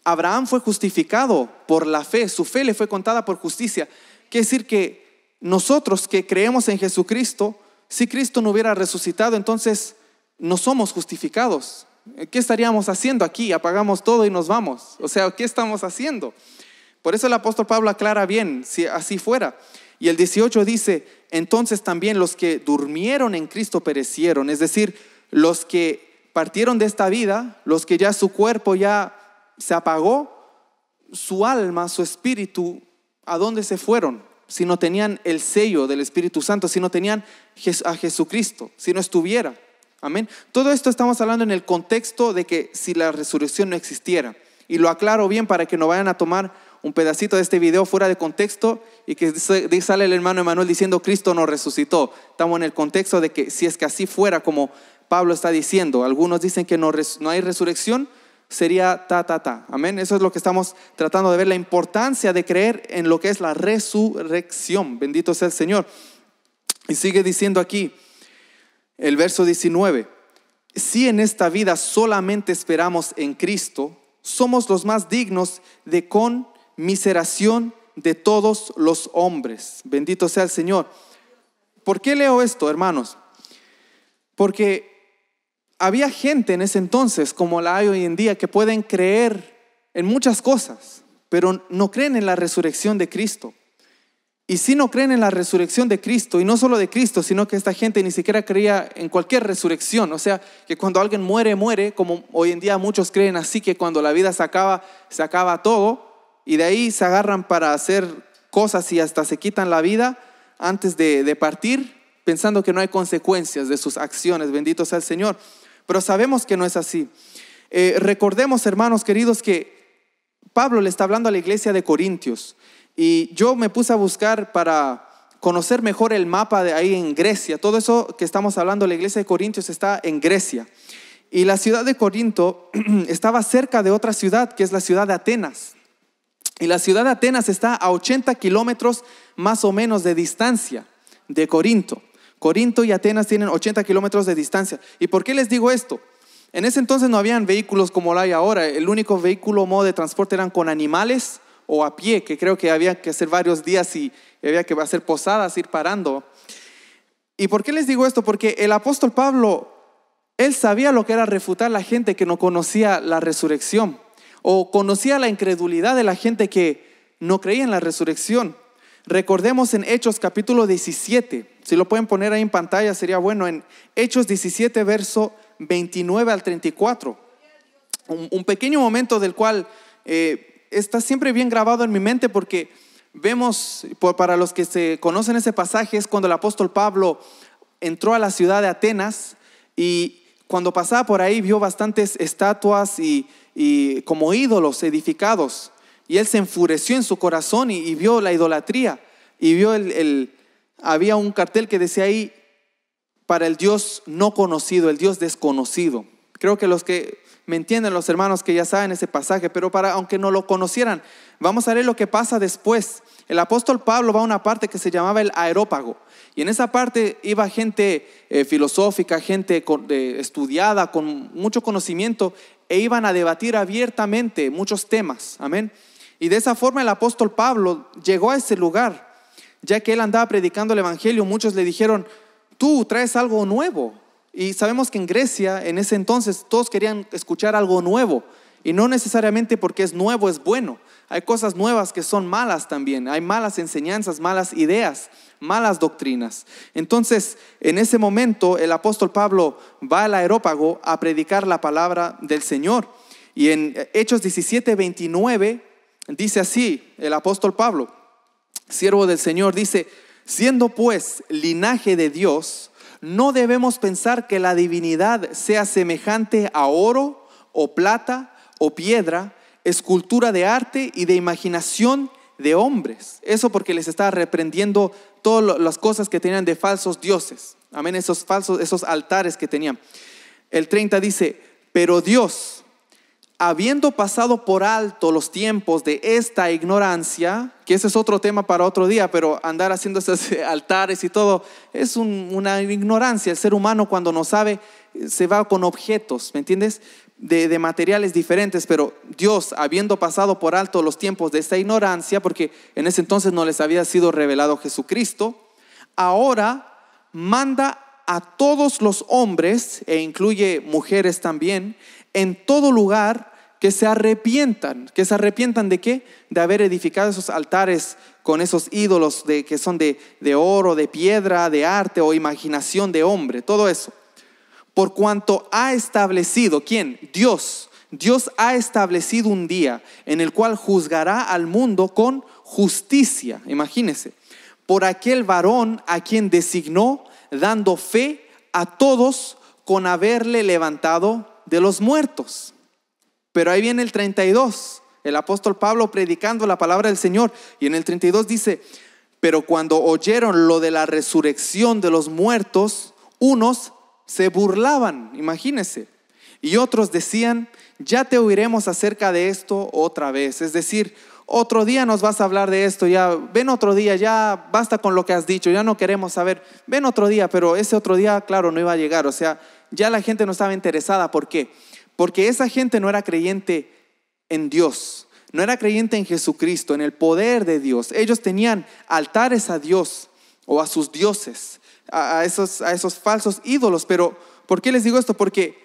Abraham fue justificado por la fe, su fe le fue contada por justicia. Quiere decir que nosotros que creemos en Jesucristo, si Cristo no hubiera resucitado, entonces no somos justificados. ¿Qué estaríamos haciendo aquí? Apagamos todo y nos vamos. O sea, ¿qué estamos haciendo? Por eso el apóstol Pablo aclara bien, si así fuera. Y el 18 dice, entonces también los que durmieron en Cristo perecieron. Es decir, los que partieron de esta vida, los que ya su cuerpo ya se apagó, su alma, su espíritu, ¿a dónde se fueron? Si no tenían el sello del Espíritu Santo, si no tenían a Jesucristo, si no estuviera. Amén. Todo esto estamos hablando en el contexto de que si la resurrección no existiera. Y lo aclaro bien para que no vayan a tomar un pedacito de este video fuera de contexto y que sale el hermano Emanuel diciendo Cristo no resucitó. Estamos en el contexto de que si es que así fuera como Pablo está diciendo, algunos dicen que no hay resurrección, sería amén. Eso es lo que estamos tratando de ver, la importancia de creer en lo que es la resurrección. Bendito sea el Señor. Y sigue diciendo aquí el verso 19, si en esta vida solamente esperamos en Cristo, somos los más dignos de conmiseración de todos los hombres. Bendito sea el Señor. ¿Por qué leo esto, hermanos? Porque había gente en ese entonces, como la hay hoy en día, que pueden creer en muchas cosas, pero no creen en la resurrección de Cristo. Y si no creen en la resurrección de Cristo, y no solo de Cristo, sino que esta gente ni siquiera creía en cualquier resurrección. O sea, que cuando alguien muere, muere, como hoy en día muchos creen así, que cuando la vida se acaba todo, y de ahí se agarran para hacer cosas y hasta se quitan la vida antes de partir, pensando que no hay consecuencias de sus acciones. Bendito sea el Señor. Pero sabemos que no es así. Recordemos, hermanos queridos, que Pablo le está hablando a la iglesia de Corintios. Y yo me puse a buscar para conocer mejor el mapa de ahí en Grecia. Todo eso que estamos hablando, la iglesia de Corintios está en Grecia. Y la ciudad de Corinto estaba cerca de otra ciudad, que es la ciudad de Atenas. Y la ciudad de Atenas está a 80 kilómetros más o menos de distancia de Corinto. Corinto y Atenas tienen 80 kilómetros de distancia. ¿Y por qué les digo esto? En ese entonces no habían vehículos como lo hay ahora. El único vehículo o modo de transporte eran con animales o a pie, que creo que había que hacer varios días y había que hacer posadas, ir parando. ¿Y por qué les digo esto? Porque el apóstol Pablo, él sabía lo que era refutar a la gente que no conocía la resurrección, o conocía la incredulidad de la gente que no creía en la resurrección. Recordemos en Hechos capítulo 17, si lo pueden poner ahí en pantalla sería bueno, en Hechos 17 verso 29 al 34. Un pequeño momento del cual está siempre bien grabado en mi mente, porque vemos, para los que se conocen ese pasaje, es cuando el apóstol Pablo entró a la ciudad de Atenas y cuando pasaba por ahí vio bastantes estatuas y como ídolos edificados. Y él se enfureció en su corazón y vio la idolatría. Y vio había un cartel que decía ahí, para el Dios no conocido, el Dios desconocido. Creo que los que me entienden, los hermanos que ya saben ese pasaje, pero aunque no lo conocieran, vamos a ver lo que pasa después. El apóstol Pablo va a una parte que se llamaba el Areópago. Y en esa parte iba gente filosófica, gente estudiada, con mucho conocimiento, e iban a debatir abiertamente muchos temas. Amén. Y de esa forma el apóstol Pablo llegó a ese lugar, ya que él andaba predicando el evangelio. Muchos le dijeron, tú traes algo nuevo. Y sabemos que en Grecia, en ese entonces, todos querían escuchar algo nuevo. Y no necesariamente porque es nuevo es bueno. Hay cosas nuevas que son malas también. Hay malas enseñanzas, malas ideas, malas doctrinas. Entonces, en ese momento, el apóstol Pablo va al Areópago a predicar la palabra del Señor. Y en Hechos 17, 29, dice así el apóstol Pablo, siervo del Señor, dice: siendo pues linaje de Dios, no debemos pensar que la divinidad sea semejante a oro o plata o piedra, escultura de arte y de imaginación de hombres. Eso porque les estaba reprendiendo todas las cosas que tenían de falsos dioses. Amén, esos altares que tenían. El 30 dice: pero Dios, habiendo pasado por alto los tiempos de esta ignorancia, que ese es otro tema para otro día, pero andar haciendo esos altares y todo es una ignorancia. El ser humano, cuando no sabe, se va con objetos, ¿me entiendes? De materiales diferentes. Pero Dios, habiendo pasado por alto los tiempos de esta ignorancia, porque en ese entonces no les había sido revelado Jesucristo, ahora manda a todos los hombres, e incluye mujeres también, en todo lugar, que se arrepientan. ¿Que se arrepientan de qué? De haber edificado esos altares con esos ídolos que son de oro, de piedra, de arte o imaginación de hombre, todo eso. Por cuanto ha establecido, ¿quién? Dios. Dios ha establecido un día en el cual juzgará al mundo con justicia. Imagínense. Por aquel varón a quien designó, dando fe a todos con haberle levantado de los muertos. Pero ahí viene el 32, el apóstol Pablo predicando la palabra del Señor, y en el 32 dice: pero cuando oyeron lo de la resurrección de los muertos, unos se burlaban, imagínense, y otros decían: ya te oiremos acerca de esto otra vez. Es decir, otro día nos vas a hablar de esto, ya ven otro día, ya basta con lo que has dicho, ya no queremos saber, ven otro día. Pero ese otro día, claro, no iba a llegar. O sea, ya la gente no estaba interesada. ¿Por qué? Porque esa gente no era creyente en Dios, no era creyente en Jesucristo, en el poder de Dios. Ellos tenían altares a Dios o a sus dioses, a esos falsos ídolos. Pero ¿por qué les digo esto? Porque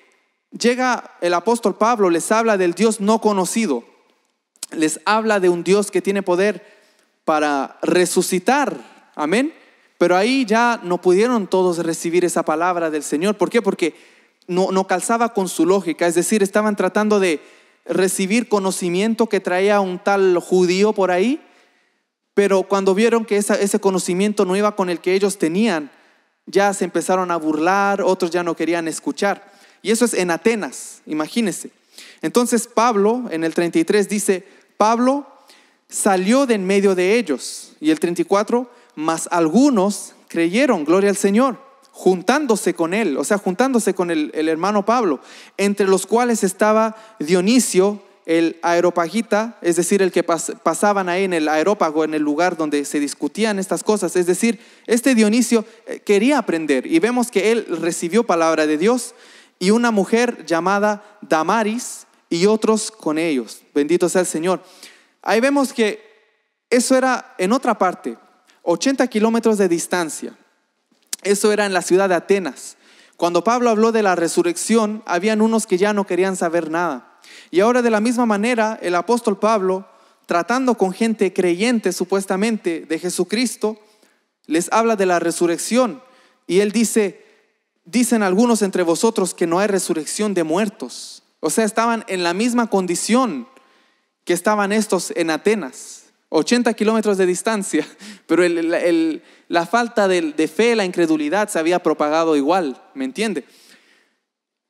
llega el apóstol Pablo, les habla del Dios no conocido, les habla de un Dios que tiene poder para resucitar. Amén. Pero ahí ya no pudieron todos recibir esa palabra del Señor. ¿Por qué? Porque no calzaba con su lógica. Es decir, estaban tratando de recibir conocimiento que traía un tal judío por ahí, pero cuando vieron que ese conocimiento no iba con el que ellos tenían, ya se empezaron a burlar, otros ya no querían escuchar. Y eso es en Atenas, imagínense. Entonces Pablo, en el 33 dice: Pablo salió de en medio de ellos. Y el 34, mas algunos creyeron, gloria al Señor, juntándose con él, o sea, juntándose con el hermano Pablo, entre los cuales estaba Dionisio, el areopagita, es decir, el que pasaban ahí en el Areópago, en el lugar donde se discutían estas cosas. Es decir, este Dionisio quería aprender, y vemos que él recibió palabra de Dios, y una mujer llamada Damaris y otros con ellos. Bendito sea el Señor. ahí vemos que eso era en otra parte, 80 kilómetros de distancia. Eso era en la ciudad de Atenas. Cuando Pablo habló de la resurrección, habían unos que ya no querían saber nada. Y ahora de la misma manera, el apóstol Pablo, tratando con gente creyente supuestamente de Jesucristo, les habla de la resurrección. Y él dice, dicen algunos entre vosotros que no hay resurrección de muertos. O sea, estaban en la misma condición que estaban estos en Atenas. 80 kilómetros de distancia, pero la falta de fe, la incredulidad se había propagado igual, ¿me entiende?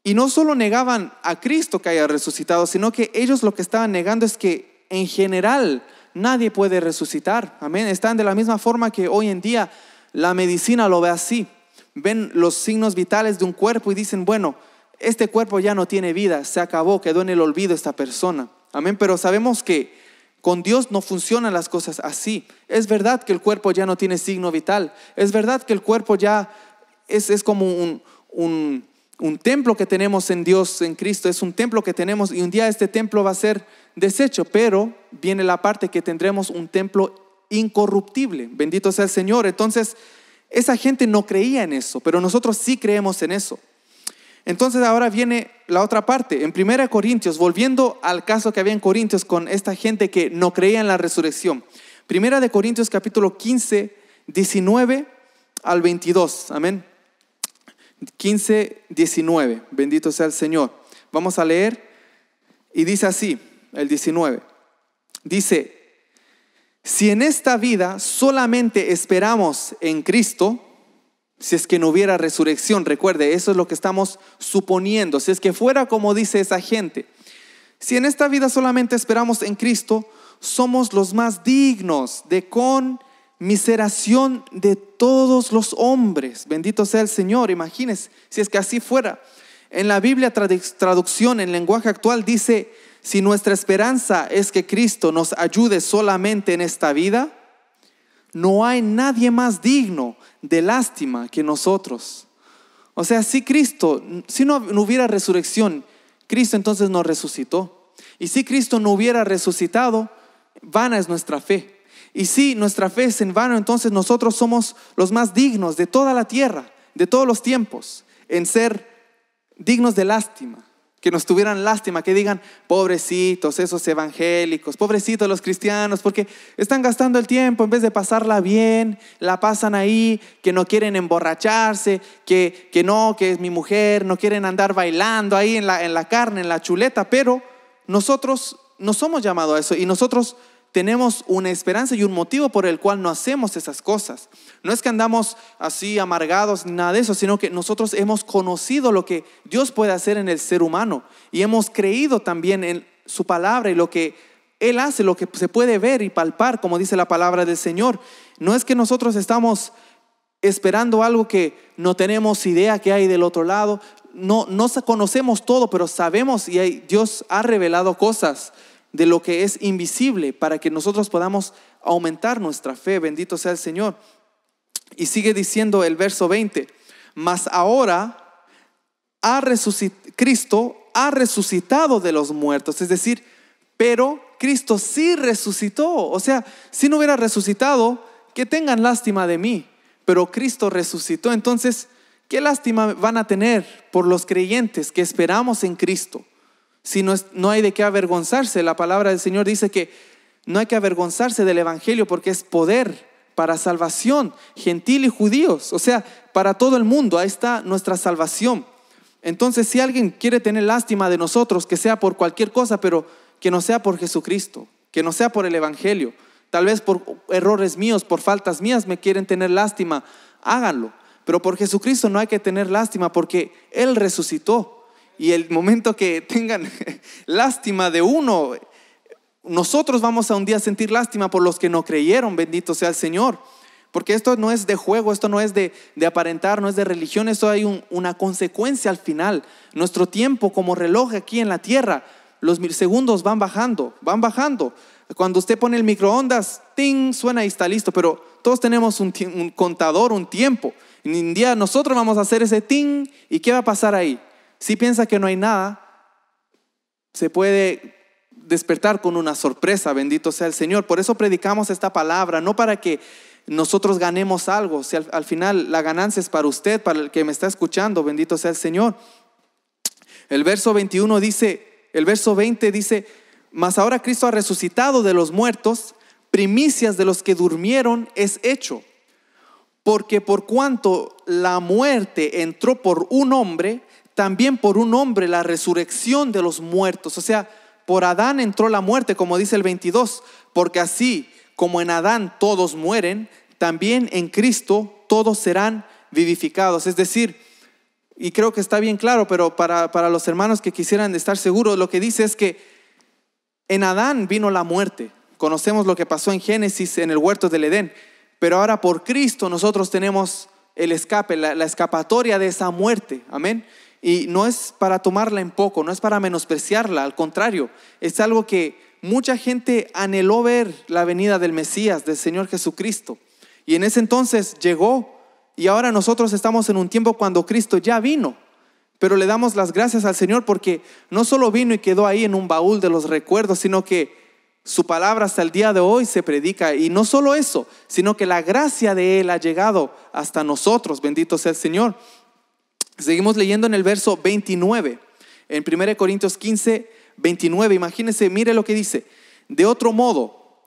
Y no solo negaban a Cristo que haya resucitado, sino que ellos lo que estaban negando es que en general nadie puede resucitar, amén. Están de la misma forma que hoy en día la medicina lo ve así. Ven los signos vitales de un cuerpo y dicen, bueno, este cuerpo ya no tiene vida, se acabó, quedó en el olvido esta persona, amén. Pero sabemos que con Dios no funcionan las cosas así. Es verdad que el cuerpo ya no tiene signo vital. Es verdad que el cuerpo ya es como un templo que tenemos en Dios, en Cristo. Es un templo que tenemos y un día este templo va a ser deshecho. Pero viene la parte que tendremos un templo incorruptible. Bendito sea el Señor. Entonces, esa gente no creía en eso, pero nosotros sí creemos en eso. Entonces ahora viene la otra parte. En 1 Corintios, volviendo al caso que había en Corintios con esta gente que no creía en la resurrección. 1 Corintios capítulo 15, 19 al 22. Amén. 15, 19. Bendito sea el Señor. Vamos a leer y dice así, el 19. Dice, si en esta vida solamente esperamos en Cristo, si es que no hubiera resurrección, recuerde, eso es lo que estamos suponiendo. Si es que fuera como dice esa gente, si en esta vida solamente esperamos en Cristo, somos los más dignos de conmiseración de todos los hombres. Bendito sea el Señor. Imagínense, si es que así fuera. En la Biblia traducción en lenguaje actual dice, si nuestra esperanza es que Cristo nos ayude solamente en esta vida, no hay nadie más digno de lástima que nosotros. O sea, si no hubiera resurrección, Cristo entonces no resucitó. Y si Cristo no hubiera resucitado, vana es nuestra fe. Y si nuestra fe es en vano, entonces nosotros somos los más dignos de toda la tierra, de todos los tiempos, en ser dignos de lástima. Que nos tuvieran lástima, que digan, pobrecitos esos evangélicos, pobrecitos los cristianos, porque están gastando el tiempo en vez de pasarla bien, la pasan ahí, que no quieren emborracharse, que es mi mujer, no quieren andar bailando ahí en la carne, en la chuleta. Pero nosotros no somos llamados a eso y nosotros tenemos una esperanza y un motivo por el cual no hacemos esas cosas. No es que andamos así amargados ni nada de eso, sino que nosotros hemos conocido lo que Dios puede hacer en el ser humano y hemos creído también en su palabra y lo que Él hace, lo que se puede ver y palpar, como dice la palabra del Señor. No es que nosotros estamos esperando algo que no tenemos idea que hay del otro lado. No conocemos todo, pero sabemos y Dios ha revelado cosas de lo que es invisible para que nosotros podamos aumentar nuestra fe. Bendito sea el Señor. Y sigue diciendo el verso 20, mas ahora Cristo ha resucitado de los muertos. Es decir, pero Cristo sí resucitó. O sea, si no hubiera resucitado, que tengan lástima de mí, pero Cristo resucitó. Entonces, ¿qué lástima van a tener por los creyentes que esperamos en Cristo? Si no hay de qué avergonzarse. La palabra del Señor dice que no hay que avergonzarse del evangelio porque es poder para salvación, gentil y judíos. O sea, para todo el mundo. Ahí está nuestra salvación. Entonces, si alguien quiere tener lástima de nosotros, que sea por cualquier cosa, pero que no sea por Jesucristo, que no sea por el evangelio. Tal vez por errores míos, por faltas mías me quieren tener lástima, háganlo. Pero por Jesucristo no hay que tener lástima porque Él resucitó. Y el momento que tengan lástima de uno, nosotros vamos a un día sentir lástima por los que no creyeron. Bendito sea el Señor. Porque esto no es de juego, esto no es de aparentar, no es de religión. Esto hay una consecuencia al final. Nuestro tiempo como reloj aquí en la tierra, los milisegundos van bajando, van bajando. Cuando usted pone el microondas, ¡ting!, suena y está listo. Pero todos tenemos un contador, un tiempo. Y un día nosotros vamos a hacer ese ¡ting! ¿Y qué va a pasar ahí? Si piensa que no hay nada, se puede despertar con una sorpresa, bendito sea el Señor. Por eso predicamos esta palabra, no para que nosotros ganemos algo, si al final la ganancia es para usted, para el que me está escuchando, bendito sea el Señor. El verso 20 dice, mas ahora Cristo ha resucitado de los muertos, primicias de los que durmieron es hecho. Porque por cuanto la muerte entró por un hombre, también por un hombre la resurrección de los muertos. O sea, por Adán entró la muerte, como dice el 22, porque así como en Adán todos mueren, también en Cristo todos serán vivificados. Es decir, y creo que está bien claro, pero para los hermanos que quisieran estar seguros, lo que dice es que en Adán vino la muerte. Conocemos lo que pasó en Génesis, en el huerto del Edén. Pero ahora por Cristo nosotros tenemos el escape, la escapatoria de esa muerte. Amén. Y no es para tomarla en poco, no es para menospreciarla. Al contrario, es algo que mucha gente anheló ver, la venida del Mesías, del Señor Jesucristo. Y en ese entonces llegó. Y ahora nosotros estamos en un tiempo cuando Cristo ya vino. Pero le damos las gracias al Señor porque no solo vino y quedó ahí en un baúl de los recuerdos, sino que su palabra hasta el día de hoy se predica. Y no solo eso, sino que la gracia de Él ha llegado hasta nosotros. Bendito sea el Señor. Seguimos leyendo en el verso 29. En 1 Corintios 15, 29. Imagínense, mire lo que dice. De otro modo,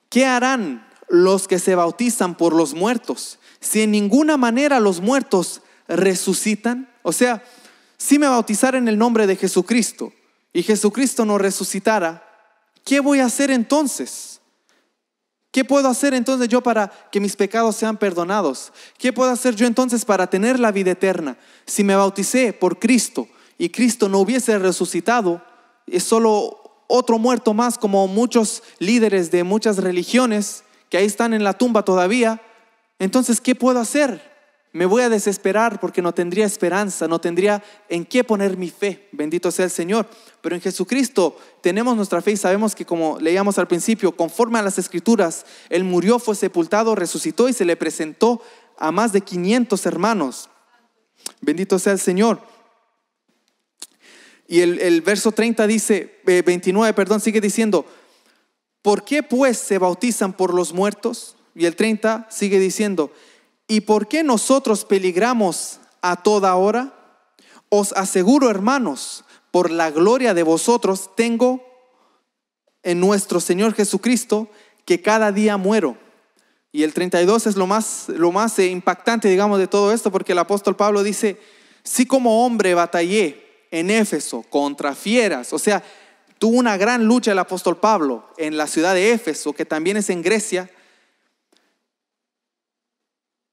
¿qué harán los que se bautizan por los muertos? Si en ninguna manera los muertos resucitan. O sea, si me bautizara en el nombre de Jesucristo y Jesucristo no resucitara, ¿qué voy a hacer entonces? ¿Qué puedo hacer entonces yo para que mis pecados sean perdonados? ¿Qué puedo hacer yo entonces para tener la vida eterna? Si me bauticé por Cristo y Cristo no hubiese resucitado, es solo otro muerto más, como muchos líderes de muchas religiones que ahí están en la tumba todavía. Entonces, ¿qué puedo hacer? Me voy a desesperar porque no tendría esperanza, no tendría en qué poner mi fe. Bendito sea el Señor. Pero en Jesucristo tenemos nuestra fe y sabemos que, como leíamos al principio, conforme a las Escrituras, Él murió, fue sepultado, resucitó y se le presentó a más de 500 hermanos. Bendito sea el Señor. Y el verso 30 dice, 29, sigue diciendo, ¿por qué pues se bautizan por los muertos? Y el 30 sigue diciendo, ¿y por qué nosotros peligramos a toda hora? Os aseguro, hermanos, por la gloria de vosotros, tengo en nuestro Señor Jesucristo que cada día muero. Y el 32 es lo más impactante, digamos, de todo esto, porque el apóstol Pablo dice, sí, como hombre batallé en Éfeso contra fieras. O sea, tuvo una gran lucha el apóstol Pablo en la ciudad de Éfeso, que también es en Grecia.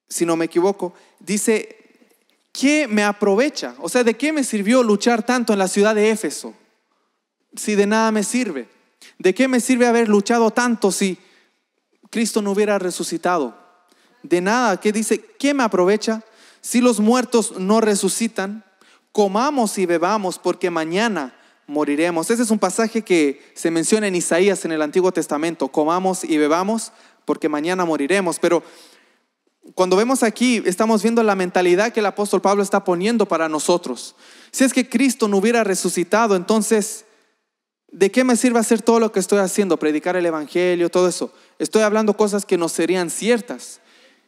Si no me equivoco, dice, ¿qué me aprovecha? O sea, ¿de qué me sirvió luchar tanto en la ciudad de Éfeso? Si de nada me sirve. ¿De qué me sirve haber luchado tanto si Cristo no hubiera resucitado? De nada. ¿Qué dice? ¿Qué me aprovecha? Si los muertos no resucitan, comamos y bebamos porque mañana moriremos. Ese es un pasaje que se menciona en Isaías en el Antiguo Testamento. Comamos y bebamos porque mañana moriremos. Pero cuando vemos aquí, estamos viendo la mentalidad que el apóstol Pablo está poniendo para nosotros. Si es que Cristo no hubiera resucitado, entonces, ¿de qué me sirve hacer todo lo que estoy haciendo? Predicar el evangelio, todo eso. Estoy hablando cosas que no serían ciertas.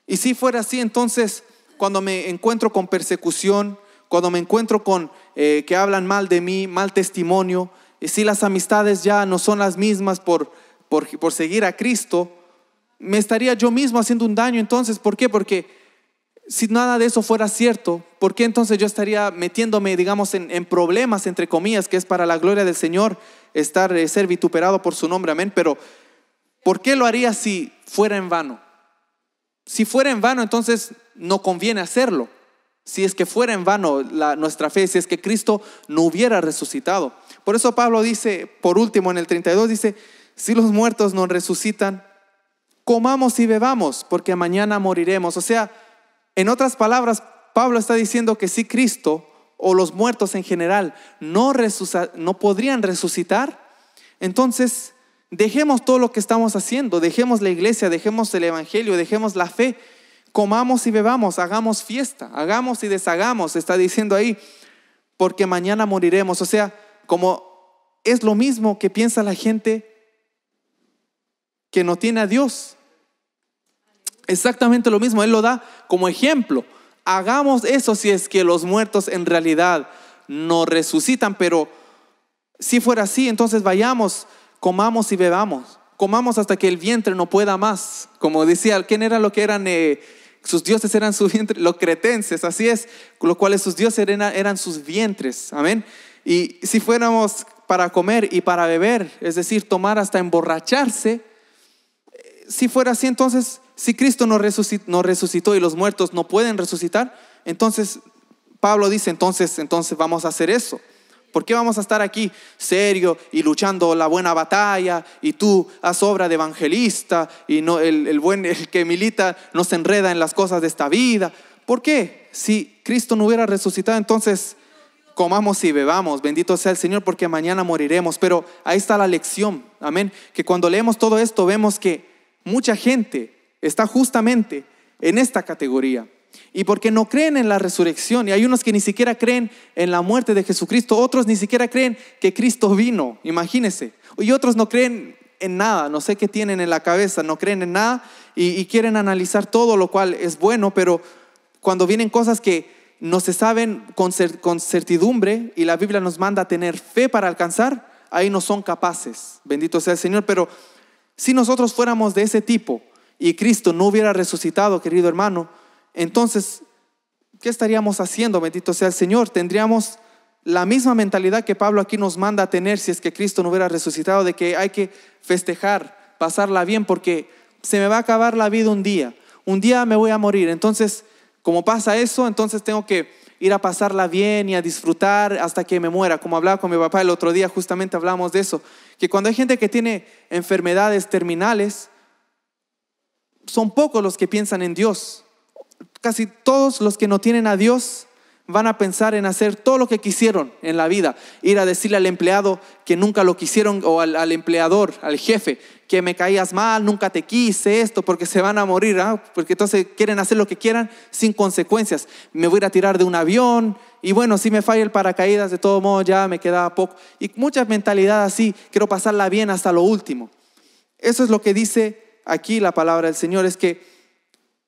Y si fuera así, entonces, cuando me encuentro con persecución, cuando me encuentro con que hablan mal de mí, mal testimonio, y si las amistades ya no son las mismas por seguir a Cristo, me estaría yo mismo haciendo un daño. Entonces, ¿por qué? Porque si nada de eso fuera cierto, ¿por qué entonces yo estaría metiéndome, digamos, en problemas, entre comillas, que es para la gloria del Señor ser vituperado por su nombre? Amén. Pero ¿por qué lo haría si fuera en vano? Si fuera en vano, entonces no conviene hacerlo. Si es que fuera en vano nuestra fe, si es que Cristo no hubiera resucitado. Por eso Pablo dice, por último en el 32, dice, si los muertos no resucitan, comamos y bebamos, porque mañana moriremos. O sea, en otras palabras, Pablo está diciendo que si Cristo o los muertos en general no podrían resucitar, entonces dejemos todo lo que estamos haciendo, dejemos la iglesia, dejemos el evangelio, dejemos la fe, comamos y bebamos, hagamos fiesta, hagamos y deshagamos, está diciendo ahí, porque mañana moriremos. O sea, como es lo mismo que piensa la gente que no tiene a Dios. Exactamente lo mismo. Él lo da como ejemplo. Hagamos eso si es que los muertos en realidad no resucitan. Pero si fuera así, entonces vayamos, comamos y bebamos. Comamos hasta que el vientre no pueda más. Como decía, ¿quién era lo que eran? Sus dioses eran su vientre, los cretenses, así es, lo cual sus dioses eran sus vientres. Amén. Y si fuéramos para comer y para beber, es decir, tomar hasta emborracharse, si fuera así, entonces, si Cristo no resucitó y los muertos no pueden resucitar, entonces Pablo dice, entonces vamos a hacer eso. ¿Por qué vamos a estar aquí serio y luchando la buena batalla y tú haz obra de evangelista y no, el que milita no se enreda en las cosas de esta vida? ¿Por qué? Si Cristo no hubiera resucitado, entonces comamos y bebamos, bendito sea el Señor, porque mañana moriremos. Pero ahí está la lección, amén, que cuando leemos todo esto vemos que mucha gente está justamente en esta categoría. Y porque no creen en la resurrección, y hay unos que ni siquiera creen en la muerte de Jesucristo, otros ni siquiera creen que Cristo vino, imagínense, y otros no creen en nada, no sé qué tienen en la cabeza, no creen en nada y quieren analizar todo, lo cual es bueno, pero cuando vienen cosas que no se saben con certidumbre y la Biblia nos manda a tener fe para alcanzar, ahí no son capaces, bendito sea el Señor. Pero si nosotros fuéramos de ese tipo y Cristo no hubiera resucitado, querido hermano, entonces, ¿qué estaríamos haciendo? Bendito sea el Señor. Tendríamos la misma mentalidad que Pablo aquí nos manda a tener si es que Cristo no hubiera resucitado, de que hay que festejar, pasarla bien, porque se me va a acabar la vida un día me voy a morir. Entonces, como pasa eso, entonces tengo que ir a pasarla bien y a disfrutar hasta que me muera. Como hablaba con mi papá el otro día, justamente hablamos de eso, que cuando hay gente que tiene enfermedades terminales, son pocos los que piensan en Dios. Casi todos los que no tienen a Dios van a pensar en hacer todo lo que quisieron en la vida. Ir a decirle al empleado que nunca lo quisieron, o al empleador, al jefe, que me caías mal, nunca te quise, esto, porque se van a morir, porque entonces quieren hacer lo que quieran sin consecuencias. Me voy a ir a tirar de un avión y bueno, si me falla el paracaídas, de todo modo ya me quedaba poco. Y mucha mentalidad así, quiero pasarla bien hasta lo último. Eso es lo que dice aquí la palabra del Señor, es que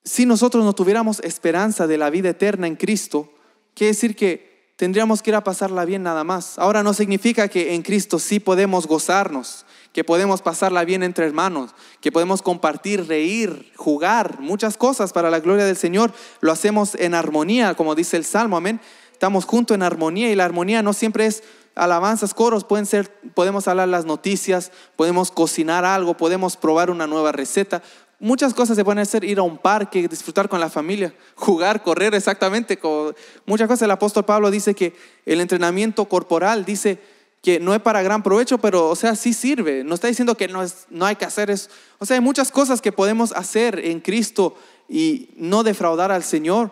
si nosotros no tuviéramos esperanza de la vida eterna en Cristo, quiere decir que tendríamos que ir a pasarla bien nada más. Ahora no significa que en Cristo sí podemos gozarnos, que podemos pasarla bien entre hermanos, que podemos compartir, reír, jugar, muchas cosas para la gloria del Señor. Lo hacemos en armonía, como dice el Salmo, amén. Estamos juntos en armonía, y la armonía no siempre es alabanzas, coros, podemos hablar las noticias, podemos cocinar algo, podemos probar una nueva receta. Muchas cosas se pueden hacer, ir a un parque, disfrutar con la familia, jugar, correr, exactamente. Muchas cosas. El apóstol Pablo dice que el entrenamiento corporal, dice que no es para gran provecho, pero o sea, sí sirve. No está diciendo que no hay que hacer eso. O sea, hay muchas cosas que podemos hacer en Cristo y no defraudar al Señor,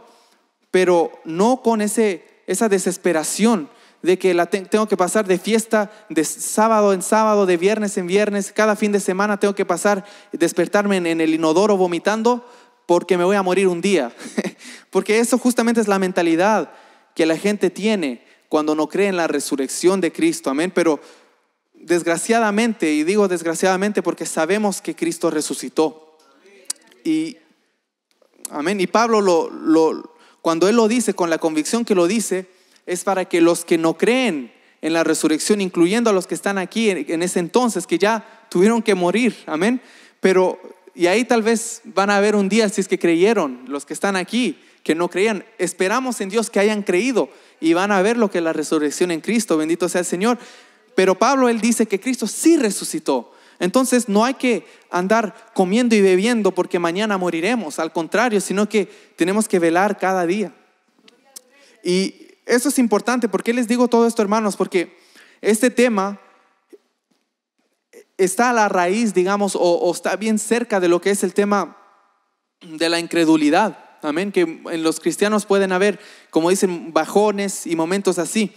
pero no con esa desesperación de que tengo que pasar de fiesta de sábado en sábado, de viernes en viernes, cada fin de semana tengo que despertarme en el inodoro vomitando porque me voy a morir un día. Porque eso justamente es la mentalidad que la gente tiene cuando no cree en la resurrección de Cristo, amén. Pero desgraciadamente, y digo desgraciadamente porque sabemos que Cristo resucitó, y amén. Y Pablo cuando él lo dice, con la convicción que lo dice, es para que los que no creen en la resurrección, incluyendo a los que están aquí en ese entonces, que ya tuvieron que morir, amén. Pero, y ahí tal vez van a haber un día, si es que creyeron, los que están aquí, que no creían, esperamos en Dios que hayan creído y van a ver lo que es la resurrección en Cristo, bendito sea el Señor. Pero Pablo, él dice que Cristo sí resucitó. Entonces no hay que andar comiendo y bebiendo porque mañana moriremos, al contrario, sino que tenemos que velar cada día. Y eso es importante. ¿Por qué les digo todo esto, hermanos? Porque este tema está a la raíz, digamos, o está bien cerca de lo que es el tema de la incredulidad. Amén, que en los cristianos pueden haber, como dicen, bajones y momentos así.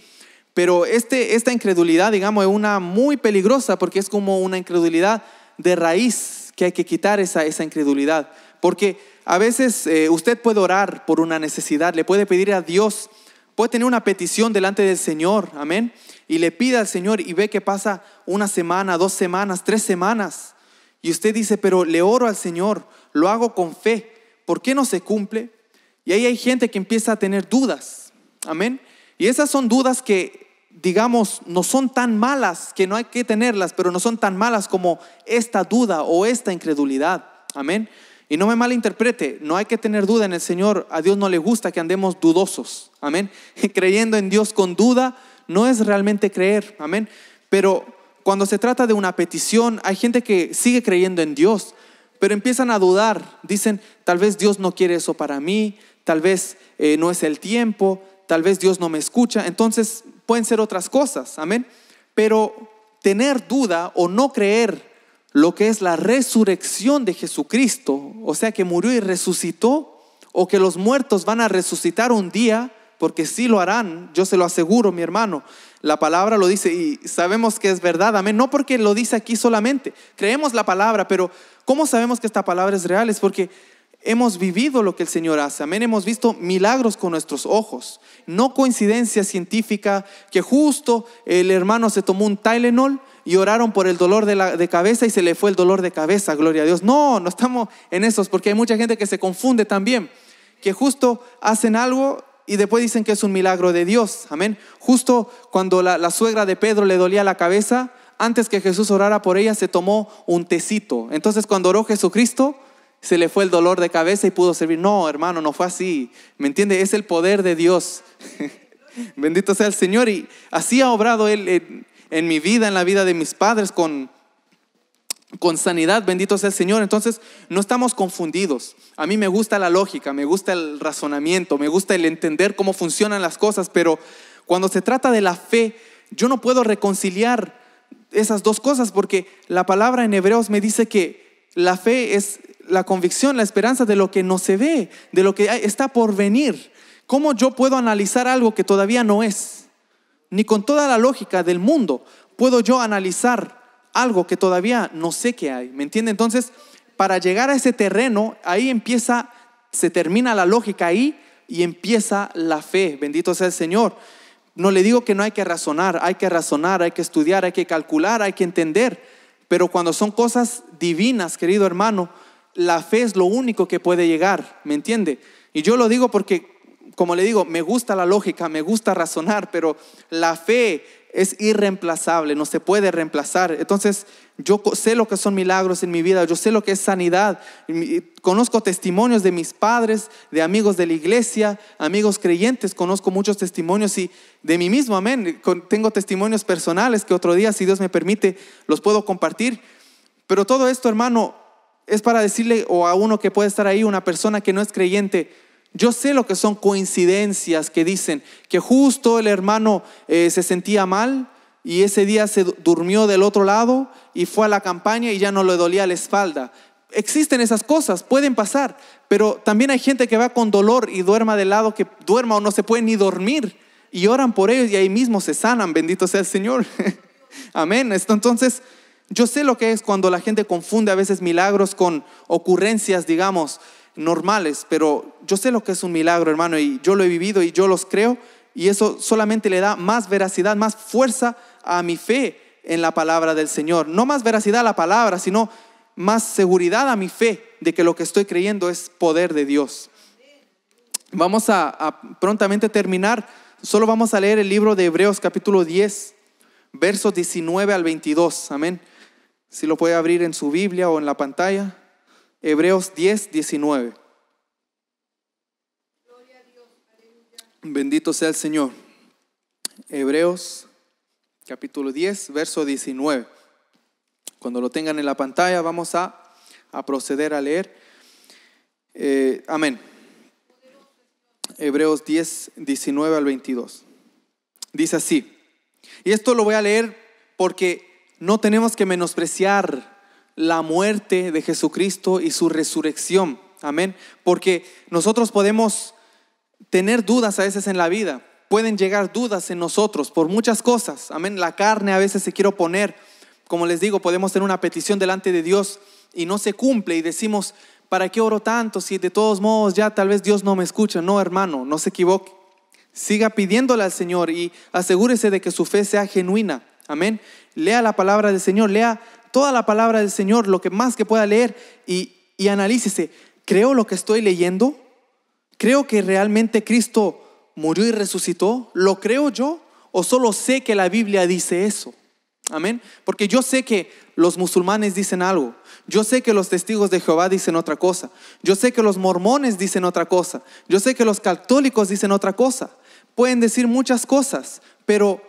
Pero esta incredulidad, digamos, es una muy peligrosa, porque es como una incredulidad de raíz, que hay que quitar esa incredulidad. Porque a veces usted puede orar por una necesidad, le puede pedir a Dios puede tener una petición delante del Señor, amén, y le pide al Señor y ve que pasa una semana, 2 semanas, 3 semanas, y usted dice, pero le oro al Señor, lo hago con fe, ¿por qué no se cumple? Y ahí hay gente que empieza a tener dudas, amén, y esas son dudas que, digamos, no son tan malas, que no hay que tenerlas, pero no son tan malas como esta duda o esta incredulidad, amén. Y no me malinterprete, no hay que tener duda en el Señor. A Dios no le gusta que andemos dudosos, amén. Creyendo en Dios con duda no es realmente creer, amén. Pero cuando se trata de una petición, hay gente que sigue creyendo en Dios, pero empiezan a dudar. Dicen, tal vez Dios no quiere eso para mí, tal vez no es el tiempo, tal vez Dios no me escucha. Entonces pueden ser otras cosas, amén. Pero tener duda o no creer lo que es la resurrección de Jesucristo, o sea que murió y resucitó, o que los muertos van a resucitar un día, porque sí lo harán, yo se lo aseguro, mi hermano. La palabra lo dice y sabemos que es verdad, amén. No porque lo dice aquí solamente, creemos la palabra, pero ¿cómo sabemos que esta palabra es real? Es porque hemos vivido lo que el Señor hace, amén. Hemos visto milagros con nuestros ojos. No coincidencia científica que justo el hermano se tomó un Tylenol y oraron por el dolor de cabeza y se le fue el dolor de cabeza, gloria a Dios. No estamos en esos, porque hay mucha gente que se confunde también, que justo hacen algo y después dicen que es un milagro de Dios, amén. Justo cuando la suegra de Pedro le dolía la cabeza, antes que Jesús orara por ella, se tomó un tecito. Entonces cuando oró Jesucristo, se le fue el dolor de cabeza y pudo servir. No, hermano, no fue así, ¿me entiende? Es el poder de Dios. Bendito sea el Señor. Y así ha obrado Él en mi vida, en la vida de mis padres, con sanidad. Bendito sea el Señor. Entonces no estamos confundidos. A mí me gusta la lógica, me gusta el razonamiento, me gusta el entender cómo funcionan las cosas, pero cuando se trata de la fe, yo no puedo reconciliar esas dos cosas, porque la palabra en Hebreos me dice que la fe es la convicción, la esperanza de lo que no se ve, de lo que está por venir. ¿Cómo yo puedo analizar algo que todavía no es? Ni con toda la lógica del mundo puedo yo analizar algo que todavía no sé qué hay, ¿me entiende? Entonces, para llegar a ese terreno, ahí se termina la lógica ahí y empieza la fe. Bendito sea el Señor. No le digo que no hay que razonar, hay que estudiar, hay que calcular, hay que entender, pero cuando son cosas divinas, querido hermano, la fe es lo único que puede llegar, ¿me entiende? Y yo lo digo porque, como le digo, me gusta la lógica, me gusta razonar, pero la fe es irreemplazable, no se puede reemplazar. Entonces yo sé lo que son milagros en mi vida, yo sé lo que es sanidad. Conozco testimonios de mis padres, de amigos de la iglesia, amigos creyentes, conozco muchos testimonios y de mí mismo, amén. Tengo testimonios personales que otro día, si Dios me permite, los puedo compartir. Pero todo esto, hermano, es para decirle, o a uno que puede estar ahí, una persona que no es creyente, yo sé lo que son coincidencias que dicen que justo el hermano se sentía mal y ese día se durmió del otro lado y fue a la campaña y ya no le dolía la espalda. Existen esas cosas, pueden pasar, pero también hay gente que va con dolor y duerma del lado que duerma o no se puede ni dormir y oran por ellos y ahí mismo se sanan, bendito sea el Señor. Amén. Entonces, yo sé lo que es cuando la gente confunde a veces milagros con ocurrencias, digamos, normales, pero yo sé lo que es un milagro, hermano, y yo lo he vivido y yo los creo, y eso solamente le da más veracidad, más fuerza a mi fe en la palabra del Señor. No más veracidad a la palabra, sino más seguridad a mi fe de que lo que estoy creyendo es poder de Dios. Vamos a prontamente terminar. Solo vamos a leer el libro de Hebreos capítulo 10, versos 19 al 22. Amén. Si lo puede abrir en su Biblia o en la pantalla. Hebreos 10, 19. Bendito sea el Señor. Hebreos capítulo 10, verso 19. Cuando lo tengan en la pantalla vamos a proceder a leer. Amén. Hebreos 10, 19 al 22. Dice así. Y esto lo voy a leer porque no tenemos que menospreciar la muerte de Jesucristo y su resurrección. Amén. Porque nosotros podemos tener dudas a veces en la vida. Pueden llegar dudas en nosotros por muchas cosas. Amén. La carne a veces se quiere oponer. Como les digo, podemos tener una petición delante de Dios y no se cumple y decimos, ¿para qué oro tanto si de todos modos ya tal vez Dios no me escucha? No, hermano, no se equivoque. Siga pidiéndole al Señor y asegúrese de que su fe sea genuina. Amén. Lea la palabra del Señor, lea toda la palabra del Señor, lo que más que pueda leer y analícese. ¿Creo lo que estoy leyendo? ¿Creo que realmente Cristo murió y resucitó? ¿Lo creo yo? ¿O solo sé que la Biblia dice eso? Amén. Porque yo sé que los musulmanes dicen algo. Yo sé que los testigos de Jehová dicen otra cosa. Yo sé que los mormones dicen otra cosa. Yo sé que los católicos dicen otra cosa. Pueden decir muchas cosas, pero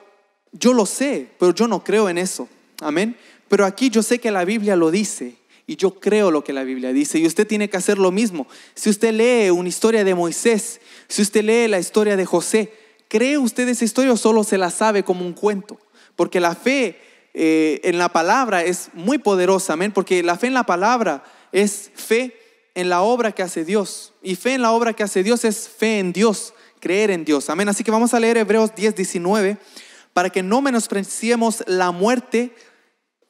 yo lo sé, pero yo no creo en eso. Amén. Pero aquí yo sé que la Biblia lo dice y yo creo lo que la Biblia dice. Y usted tiene que hacer lo mismo. Si usted lee una historia de Moisés, si usted lee la historia de José, ¿cree usted esa historia o solo se la sabe como un cuento? Porque la fe en la palabra es muy poderosa, amén. Porque la fe en la palabra es fe en la obra que hace Dios. Y fe en la obra que hace Dios es fe en Dios, creer en Dios, amén. Así que vamos a leer Hebreos 10:19 para que no menospreciemos la muerte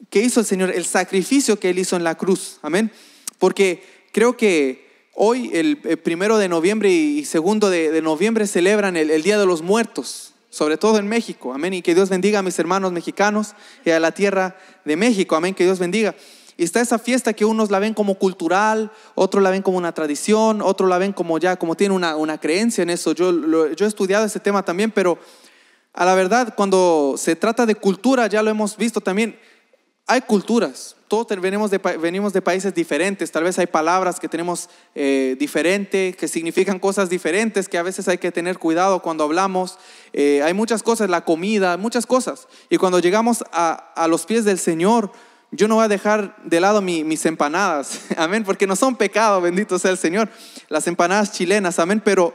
que hizo el Señor, el sacrificio que Él hizo en la cruz, amén. Porque creo que hoy, el 1 de noviembre y 2 de noviembre celebran el Día de los Muertos, sobre todo en México, amén. Y que Dios bendiga a mis hermanos mexicanos y a la tierra de México, amén, que Dios bendiga. Y está esa fiesta que unos la ven como cultural, otros la ven como una tradición, otros la ven como ya, como tienen una creencia en eso. Yo he estudiado ese tema también, pero a la verdad, cuando se trata de cultura, ya lo hemos visto también, hay culturas. Todos venimos de países diferentes. Tal vez hay palabras que tenemos diferentes, que significan cosas diferentes, que a veces hay que tener cuidado cuando hablamos. Hay muchas cosas, la comida, muchas cosas. Y cuando llegamos a los pies del Señor, yo no voy a dejar de lado mis empanadas, amén, porque no son pecado, bendito sea el Señor, las empanadas chilenas, amén, pero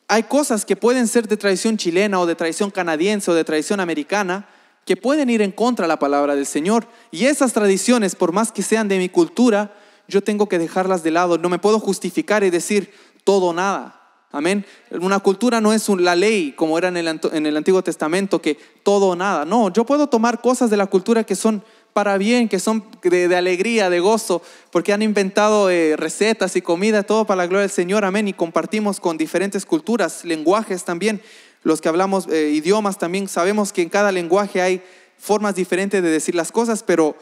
hay cosas que pueden ser de tradición chilena o de tradición canadiense o de tradición americana que pueden ir en contra de la palabra del Señor. Y esas tradiciones, por más que sean de mi cultura, yo tengo que dejarlas de lado. No me puedo justificar y decir todo o nada. Amén. Una cultura no es la ley como era en el Antiguo Testamento, que todo o nada. No, yo puedo tomar cosas de la cultura que son para bien, que son de alegría, de gozo, porque han inventado recetas y comida, todo para la gloria del Señor, amén. Y compartimos con diferentes culturas, lenguajes también. Los que hablamos idiomas también sabemos que en cada lenguaje hay formas diferentes de decir las cosas, pero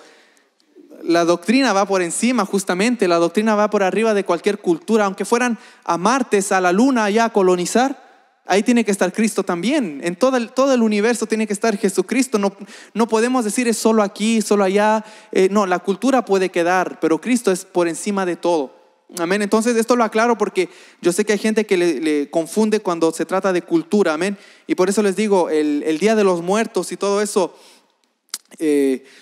la doctrina va por encima, justamente. La doctrina va por arriba de cualquier cultura. Aunque fueran a Marte, a la Luna, allá a colonizar, ahí tiene que estar Cristo también. En todo el universo tiene que estar Jesucristo. No podemos decir es solo aquí, solo allá. No, la cultura puede quedar, pero Cristo es por encima de todo. Amén. Entonces esto lo aclaro porque yo sé que hay gente que le confunde cuando se trata de cultura. Amén. Y por eso les digo, el Día de los Muertos y todo eso,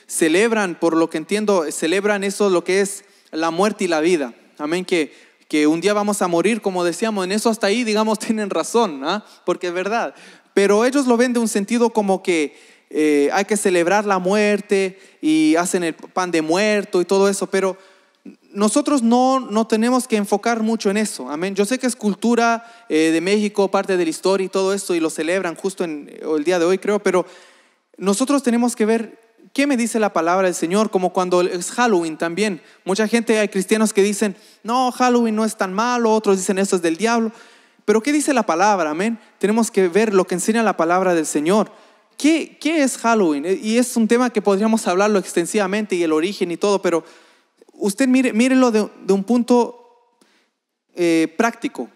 celebran, por lo que entiendo, celebran eso, lo que es la muerte y la vida. Amén. Que un día vamos a morir, como decíamos, en eso hasta ahí, digamos, tienen razón, ¿ah? Porque es verdad. Pero ellos lo ven de un sentido como que hay que celebrar la muerte y hacen el pan de muerto y todo eso, pero nosotros no tenemos que enfocar mucho en eso, amén. Yo sé que es cultura de México, parte de la historia y todo esto, y lo celebran justo el día de hoy, creo, pero nosotros tenemos que ver qué me dice la palabra del Señor, como cuando es Halloween también. Mucha gente, hay cristianos que dicen, no, Halloween no es tan malo, otros dicen esto es del diablo, pero ¿qué dice la palabra, amén? Tenemos que ver lo que enseña la palabra del Señor. ¿Qué es Halloween? Y es un tema que podríamos hablarlo extensivamente y el origen y todo, pero usted mírelo de un punto práctico.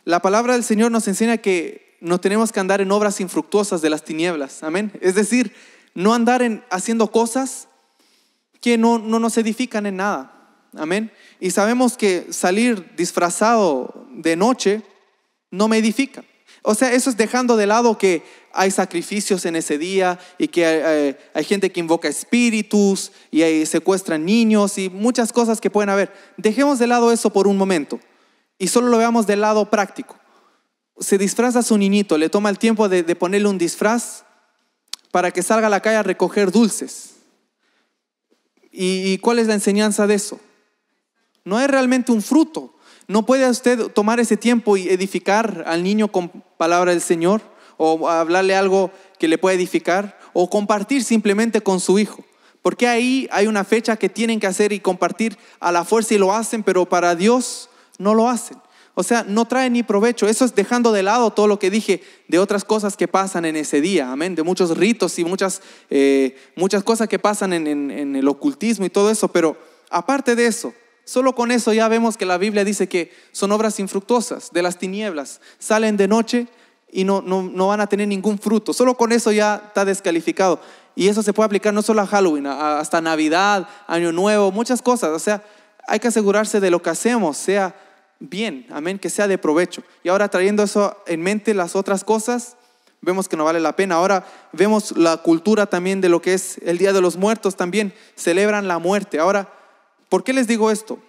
La palabra del Señor nos enseña que no tenemos que andar en obras infructuosas de las tinieblas, amén. Es decir, no andar haciendo cosas que no nos edifican en nada, amén. Y sabemos que salir disfrazado de noche no me edifica. O sea, eso es dejando de lado que hay sacrificios en ese día y que hay gente que invoca espíritus y secuestran niños y muchas cosas que pueden haber. Dejemos de lado eso por un momento y solo lo veamos del lado práctico. Se disfraza a su niñito, le toma el tiempo de ponerle un disfraz para que salga a la calle a recoger dulces. ¿Y cuál es la enseñanza de eso? No es realmente un fruto. ¿No puede usted tomar ese tiempo y edificar al niño con palabra del Señor? O hablarle algo que le pueda edificar, o compartir simplemente con su hijo. Porque ahí hay una fecha que tienen que hacer y compartir a la fuerza y lo hacen, pero para Dios no lo hacen. O sea, no trae ni provecho. Eso es dejando de lado todo lo que dije de otras cosas que pasan en ese día, amén, de muchos ritos y muchas cosas que pasan en el ocultismo y todo eso. Pero aparte de eso, solo con eso ya vemos que la Biblia dice que son obras infructuosas de las tinieblas. Salen de noche y no van a tener ningún fruto. Solo con eso ya está descalificado. Y eso se puede aplicar no solo a Halloween, hasta Navidad, Año Nuevo, muchas cosas. O sea, hay que asegurarse de lo que hacemos sea bien, amén, que sea de provecho. Y ahora, trayendo eso en mente, las otras cosas, vemos que no vale la pena. Ahora vemos la cultura también de lo que es el Día de los Muertos. También celebran la muerte. Ahora, ¿por qué les digo esto?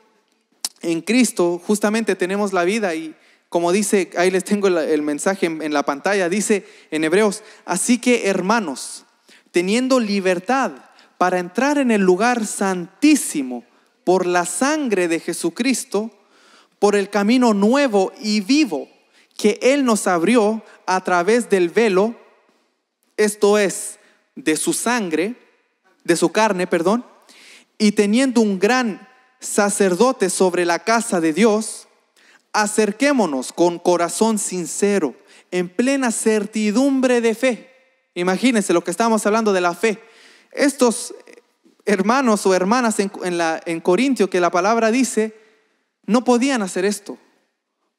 En Cristo justamente tenemos la vida, y como dice, ahí les tengo el mensaje en la pantalla, dice en Hebreos: así que, hermanos, teniendo libertad para entrar en el lugar santísimo por la sangre de Jesucristo, por el camino nuevo y vivo que Él nos abrió a través del velo, esto es, de su sangre, de su carne, perdón, y teniendo un gran sacerdote sobre la casa de Dios, acerquémonos con corazón sincero, en plena certidumbre de fe. Imagínense lo que estábamos hablando de la fe. Estos hermanos o hermanas en Corintio, que la palabra dice, no podían hacer esto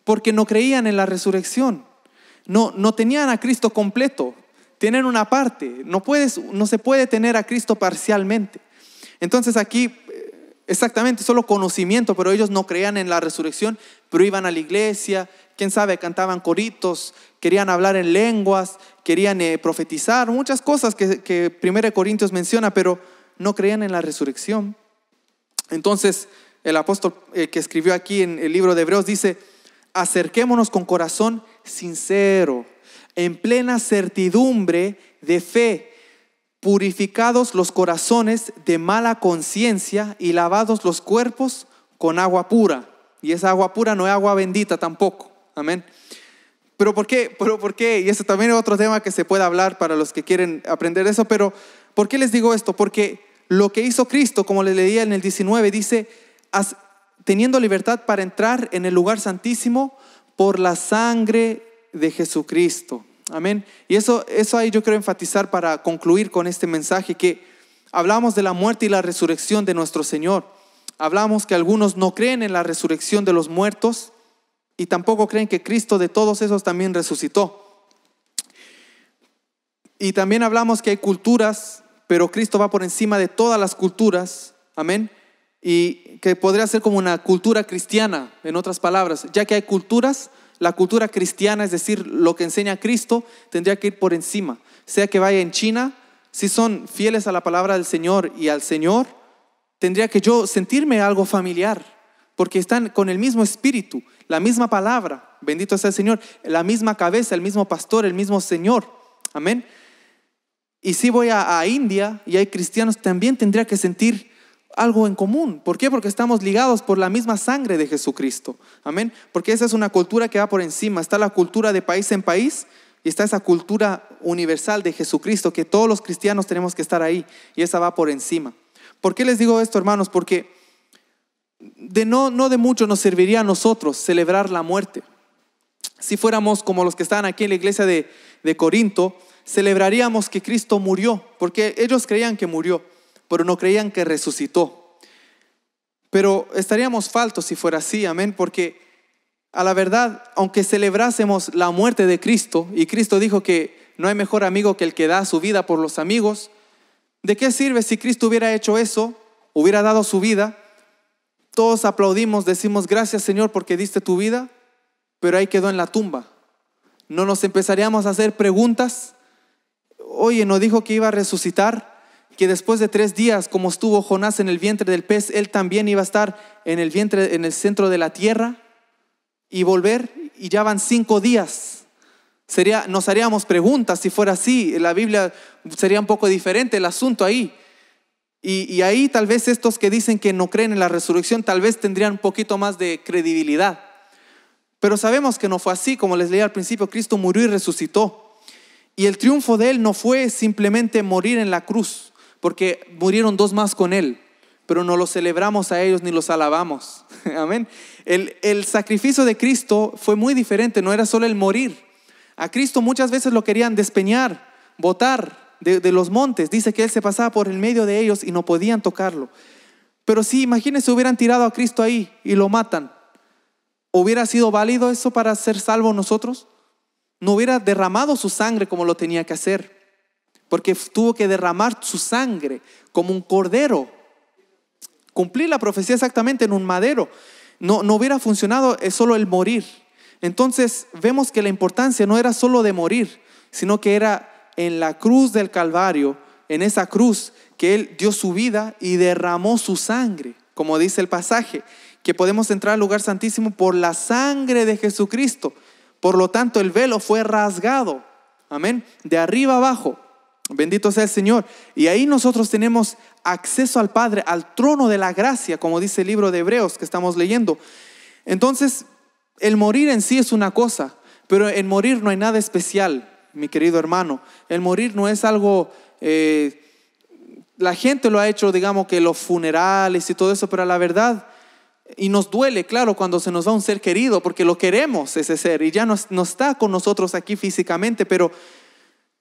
porque no creían en la resurrección. No tenían a Cristo completo, tienen una parte. No se puede tener a Cristo parcialmente. Entonces aquí exactamente solo conocimiento, pero ellos no creían en la resurrección, pero iban a la iglesia, quién sabe, cantaban coritos, querían hablar en lenguas, querían profetizar, muchas cosas que 1 Corintios menciona, pero no creían en la resurrección. Entonces el apóstol que escribió aquí en el libro de Hebreos dice: acerquémonos con corazón sincero, en plena certidumbre de fe, purificados los corazones de mala conciencia y lavados los cuerpos con agua pura. Y esa agua pura no es agua bendita tampoco, amén. ¿Pero por qué? Y eso también es otro tema que se puede hablar para los que quieren aprender eso. Pero ¿por qué les digo esto? Porque lo que hizo Cristo, como les leía en el 19, dice: teniendo libertad para entrar en el lugar santísimo por la sangre de Jesucristo. Amén. Y eso ahí yo quiero enfatizar para concluir con este mensaje, que hablamos de la muerte y la resurrección de nuestro Señor. Hablamos que algunos no creen en la resurrección de los muertos y tampoco creen que Cristo de todos esos también resucitó. Y también hablamos que hay culturas, pero Cristo va por encima de todas las culturas. Amén. Y que podría ser como una cultura cristiana, en otras palabras, ya que hay culturas. La cultura cristiana, es decir, lo que enseña Cristo, tendría que ir por encima. Sea que vaya en China, si son fieles a la palabra del Señor y al Señor, tendría que yo sentirme algo familiar, porque están con el mismo espíritu, la misma palabra, bendito sea el Señor, la misma cabeza, el mismo pastor, el mismo Señor. Amén. Y si voy a India y hay cristianos, también tendría que sentir algo en común. ¿Por qué? Porque estamos ligados por la misma sangre de Jesucristo. Amén. Porque esa es una cultura que va por encima. Está la cultura de país en país y está esa cultura universal de Jesucristo, que todos los cristianos tenemos que estar ahí, y esa va por encima. ¿Por qué les digo esto, hermanos? Porque no de mucho nos serviría a nosotros celebrar la muerte. Si fuéramos como los que estaban aquí en la iglesia de Corinto, celebraríamos que Cristo murió, porque ellos creían que murió, pero no creían que resucitó. Pero estaríamos faltos si fuera así, amén, porque a la verdad, aunque celebrásemos la muerte de Cristo, y Cristo dijo que no hay mejor amigo que el que da su vida por los amigos, ¿de qué sirve si Cristo hubiera hecho eso, hubiera dado su vida? Todos aplaudimos, decimos gracias Señor porque diste tu vida, pero ahí quedó en la tumba. ¿No nos empezaríamos a hacer preguntas? Oye, ¿no dijo que iba a resucitar? Que después de 3 días, como estuvo Jonás en el vientre del pez, él también iba a estar en el vientre, en el centro de la tierra, y volver, y ya van 5 días. Nos haríamos preguntas si fuera así. La Biblia sería un poco diferente el asunto ahí. Y ahí tal vez estos que dicen que no creen en la resurrección, tal vez tendrían un poquito más de credibilidad. Pero sabemos que no fue así. Como les leía al principio, Cristo murió y resucitó. Y el triunfo de Él no fue simplemente morir en la cruz, porque murieron 2 más con Él. pero no los celebramos a ellos ni los alabamos. Amén. El sacrificio de Cristo fue muy diferente, no era solo el morir. A Cristo muchas veces lo querían despeñar, botar de los montes. Dice que Él se pasaba por el medio de ellos y no podían tocarlo. Pero sí, imagínense, hubieran tirado a Cristo ahí y lo matan. ¿Hubiera sido válido eso para ser salvos nosotros? No hubiera derramado su sangre como lo tenía que hacer, porque tuvo que derramar su sangre como un cordero. Cumplir la profecía exactamente en un madero. No hubiera funcionado solo el morir. Entonces vemos que la importancia no era solo de morir, sino que era en la cruz del Calvario, en esa cruz que Él dio su vida y derramó su sangre, como dice el pasaje, que podemos entrar al lugar santísimo por la sangre de Jesucristo. Por lo tanto, el velo fue rasgado, amén, de arriba abajo. Bendito sea el Señor. Y ahí nosotros tenemos acceso al Padre, al trono de la gracia, como dice el libro de Hebreos que estamos leyendo. Entonces, el morir en sí es una cosa, pero en morir no hay nada especial, mi querido hermano. El morir no es algo, la gente lo ha hecho, digamos que los funerales y todo eso, pero la verdad, y nos duele, claro, cuando se nos va un ser querido, porque lo queremos ese ser y ya no está con nosotros aquí físicamente, pero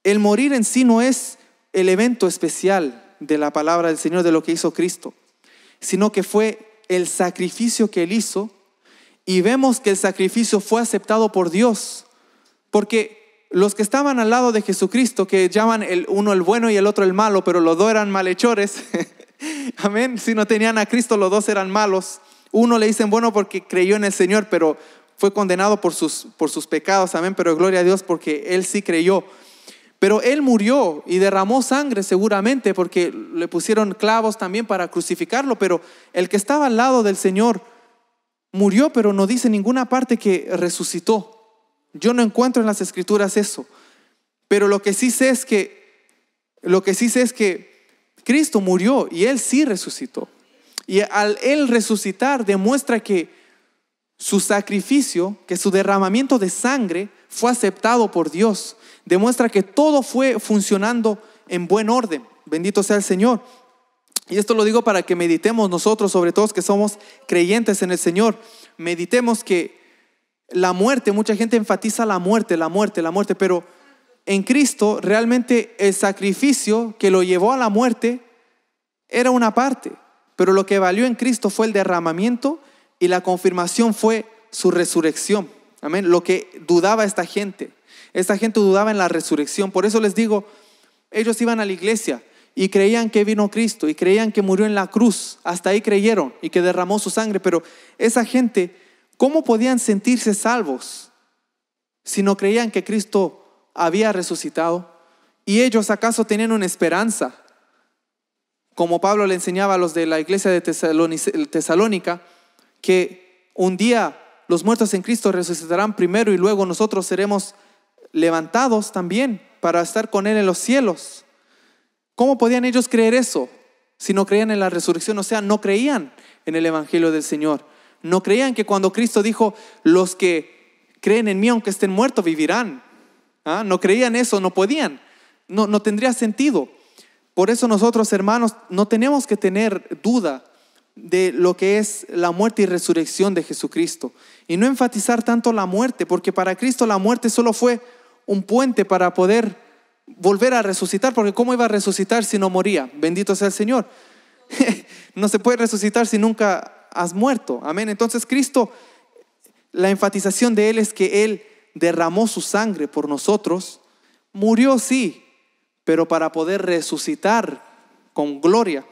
el morir en sí no es el evento especial de la palabra del Señor, de lo que hizo Cristo, sino que fue el sacrificio que Él hizo. Y vemos que el sacrificio fue aceptado por Dios, porque los que estaban al lado de Jesucristo, que llaman uno el bueno y el otro el malo, pero los dos eran malhechores, amén, si no tenían a Cristo los dos eran malos. Uno le dicen bueno porque creyó en el Señor, pero fue condenado por sus pecados, amén, pero gloria a Dios porque Él sí creyó. Pero Él murió y derramó sangre seguramente porque le pusieron clavos también para crucificarlo, pero el que estaba al lado del Señor murió, pero no dice en ninguna parte que resucitó. Yo no encuentro en las Escrituras eso. Pero lo que sí sé es que Cristo murió y Él sí resucitó. Y al Él resucitar demuestra que su sacrificio, que su derramamiento de sangre fue aceptado por Dios. Demuestra que todo fue funcionando en buen orden. Bendito sea el Señor. Y esto lo digo para que meditemos nosotros, sobre todo que somos creyentes en el Señor. Meditemos que la muerte, mucha gente enfatiza la muerte, pero en Cristo realmente el sacrificio que lo llevó a la muerte era una parte, pero lo que valió en Cristo fue el derramamiento y la confirmación fue su resurrección. Amén. Lo que dudaba esta gente dudaba en la resurrección. Por eso les digo, ellos iban a la iglesia y creían que vino Cristo y creían que murió en la cruz. Hasta ahí creyeron y que derramó su sangre. Pero esa gente, ¿cómo podían sentirse salvos si no creían que Cristo había resucitado? ¿Y ellos acaso tenían una esperanza? Como Pablo le enseñaba a los de la iglesia de Tesalónica, que un día los muertos en Cristo resucitarán primero y luego nosotros seremos levantados también para estar con Él en los cielos. ¿Cómo podían ellos creer eso si no creían en la resurrección? O sea, no creían en el evangelio del Señor. No creían que cuando Cristo dijo, los que creen en mí aunque estén muertos vivirán. No creían eso, no podían. No tendría sentido. Por eso nosotros, hermanos, no tenemos que tener duda de lo que es la muerte y resurrección de Jesucristo. Y no enfatizar tanto la muerte, porque para Cristo la muerte solo fue un puente para poder volver a resucitar, porque ¿cómo iba a resucitar si no moría? Bendito sea el Señor. No se puede resucitar si nunca has muerto. Amén. Entonces Cristo, la enfatización de Él es que Él derramó su sangre por nosotros, murió sí, pero para poder resucitar con gloria.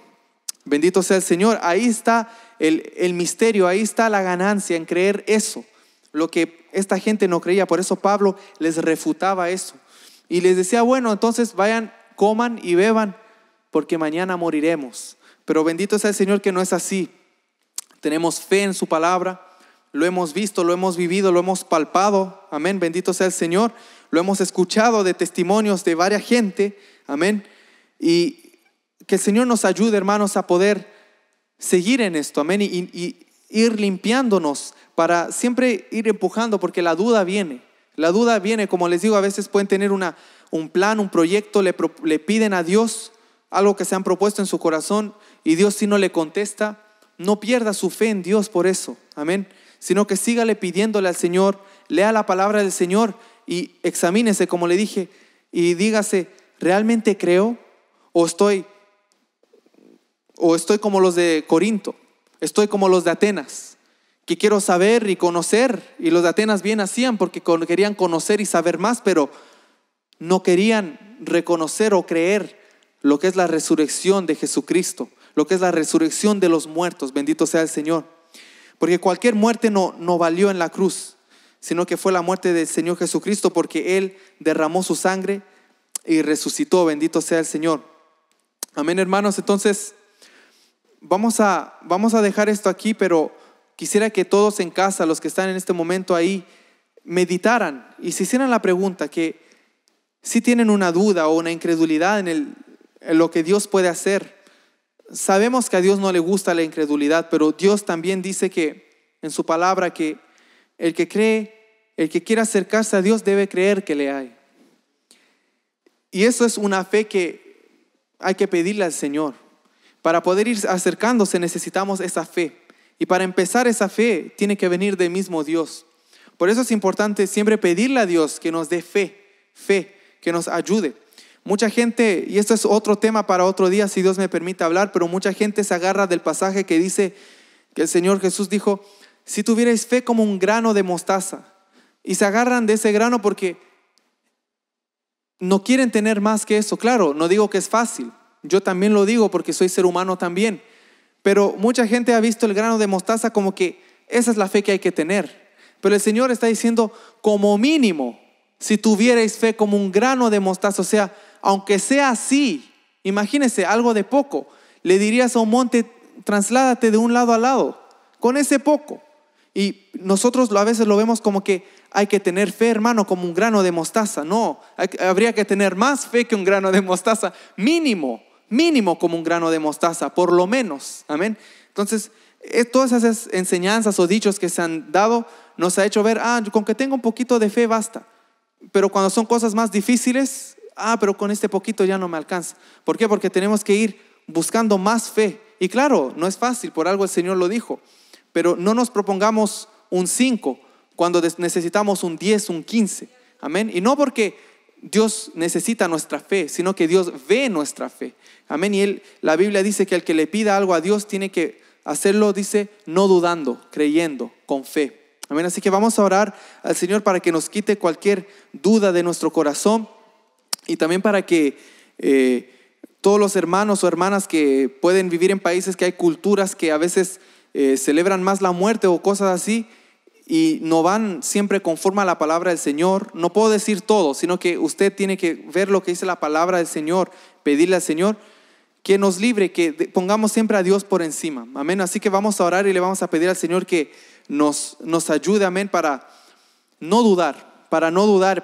Bendito sea el Señor. Ahí está el misterio, ahí está la ganancia en creer eso, lo que esta gente no creía. Por eso Pablo les refutaba eso y les decía, bueno, entonces vayan, coman y beban, porque mañana moriremos. Pero bendito sea el Señor que no es así. Tenemos fe en su palabra, lo hemos visto, lo hemos vivido, lo hemos palpado. Amén, bendito sea el Señor. Lo hemos escuchado de testimonios de varias gente. Amén. Y que el Señor nos ayude, hermanos, a poder seguir en esto. Amén. Y ir limpiándonos para siempre ir empujando, porque la duda viene. La duda viene, como les digo, a veces pueden tener un plan, un proyecto, le piden a Dios algo que se han propuesto en su corazón y Dios si no le contesta, no pierda su fe en Dios por eso, amén, sino que sígale pidiéndole al Señor, lea la palabra del Señor y examínese, como le dije, y dígase, ¿realmente creo? ¿O estoy como los de Corinto? ¿Estoy como los de Atenas? Que quiero saber y conocer, y los de Atenas bien hacían porque querían conocer y saber más, pero no querían reconocer o creer lo que es la resurrección de Jesucristo, lo que es la resurrección de los muertos, bendito sea el Señor. Porque cualquier muerte no valió en la cruz, sino que fue la muerte del Señor Jesucristo, porque Él derramó su sangre y resucitó, bendito sea el Señor. Amén, hermanos. Entonces vamos a dejar esto aquí, pero quisiera que todos en casa, los que están en este momento ahí, meditaran y se hicieran la pregunta, que si tienen una duda o una incredulidad en lo que Dios puede hacer. Sabemos que a Dios no le gusta la incredulidad, pero Dios también dice que en su palabra que el que cree, el que quiera acercarse a Dios debe creer que le hay. Y eso es una fe que hay que pedirle al Señor. Para poder ir acercándose necesitamos esa fe. Y para empezar esa fe tiene que venir del mismo Dios. Por eso es importante siempre pedirle a Dios que nos dé fe, que nos ayude. Mucha gente, y esto es otro tema para otro día si Dios me permite hablar, pero mucha gente se agarra del pasaje que dice que el Señor Jesús dijo, si tuvierais fe como un grano de mostaza, y se agarran de ese grano porque no quieren tener más que eso. Claro, no digo que es fácil, yo también lo digo porque soy ser humano también, pero mucha gente ha visto el grano de mostaza como que esa es la fe que hay que tener. Pero el Señor está diciendo, como mínimo, si tuvierais fe como un grano de mostaza, o sea, aunque sea así, imagínese algo de poco, le dirías a un monte, trasládate de un lado a lado, con ese poco. Y nosotros a veces lo vemos como que hay que tener fe, hermano, como un grano de mostaza. No, habría que tener más fe que un grano de mostaza, mínimo como un grano de mostaza, por lo menos, amén. Entonces, todas esas enseñanzas o dichos que se han dado nos ha hecho ver, con que tenga un poquito de fe basta. Pero cuando son cosas más difíciles, pero con este poquito ya no me alcanza. ¿Por qué? Porque tenemos que ir buscando más fe. Y claro, no es fácil, por algo el Señor lo dijo. Pero no nos propongamos un 5 cuando necesitamos un 10, un 15. Amén. Y no porque Dios necesita nuestra fe, sino que Dios ve nuestra fe. Amén. Y la Biblia dice que el que le pida algo a Dios tiene que hacerlo, dice, no dudando, creyendo, con fe. Amén. Así que vamos a orar al Señor para que nos quite cualquier duda de nuestro corazón y también para que todos los hermanos o hermanas que pueden vivir en países que hay culturas que a veces celebran más la muerte o cosas así y no van siempre conforme a la palabra del Señor. No puedo decir todo, sino que usted tiene que ver lo que dice la palabra del Señor, pedirle al Señor que nos libre, que pongamos siempre a Dios por encima. Amén. Así que vamos a orar y le vamos a pedir al Señor que nos ayude, amén, para no dudar,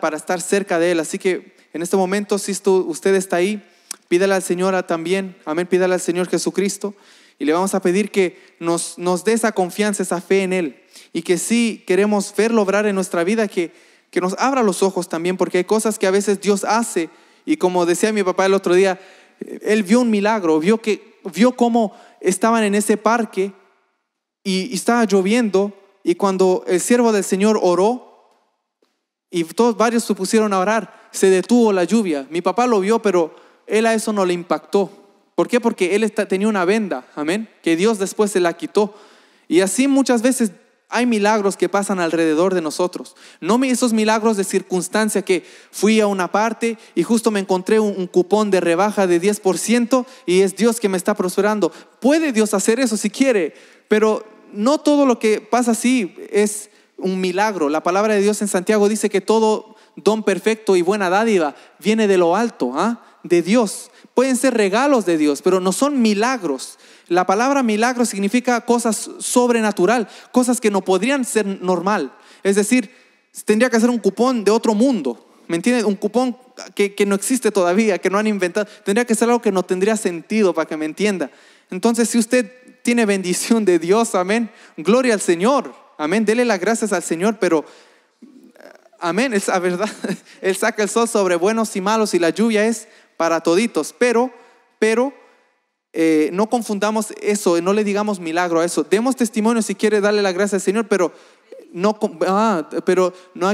para estar cerca de Él. Así que en este momento, si usted está ahí, pídale al Señor también, amén, pídale al Señor Jesucristo y le vamos a pedir que nos dé esa confianza, esa fe en Él y que si queremos verlo obrar en nuestra vida, que nos abra los ojos también, porque hay cosas que a veces Dios hace y como decía mi papá el otro día, él vio un milagro, vio cómo estaban en ese parque y estaba lloviendo y cuando el siervo del Señor oró y varios se pusieron a orar, se detuvo la lluvia. Mi papá lo vio, pero él a eso no le impactó. ¿Por qué? Porque él tenía una venda, amén, que Dios después se la quitó. Y así muchas veces hay milagros que pasan alrededor de nosotros. No esos milagros de circunstancia que fui a una parte y justo me encontré un cupón de rebaja de 10% y es Dios que me está prosperando. Puede Dios hacer eso si quiere, pero no todo lo que pasa así es un milagro. La palabra de Dios en Santiago dice que todo don perfecto y buena dádiva viene de lo alto, de Dios. Pueden ser regalos de Dios, pero no son milagros. La palabra milagro significa cosas sobrenatural, cosas que no podrían ser normal. Es decir, tendría que ser un cupón de otro mundo, ¿me entiendes? Un cupón que no existe todavía, que no han inventado. Tendría que ser algo que no tendría sentido, para que me entienda. Entonces, si usted tiene bendición de Dios, amén, gloria al Señor, amén, dele las gracias al Señor, pero amén, es la verdad. Él saca el sol sobre buenos y malos y la lluvia es para toditos, pero pero no confundamos eso, no le digamos milagro a eso. Demos testimonio si quiere darle la gracia al Señor, pero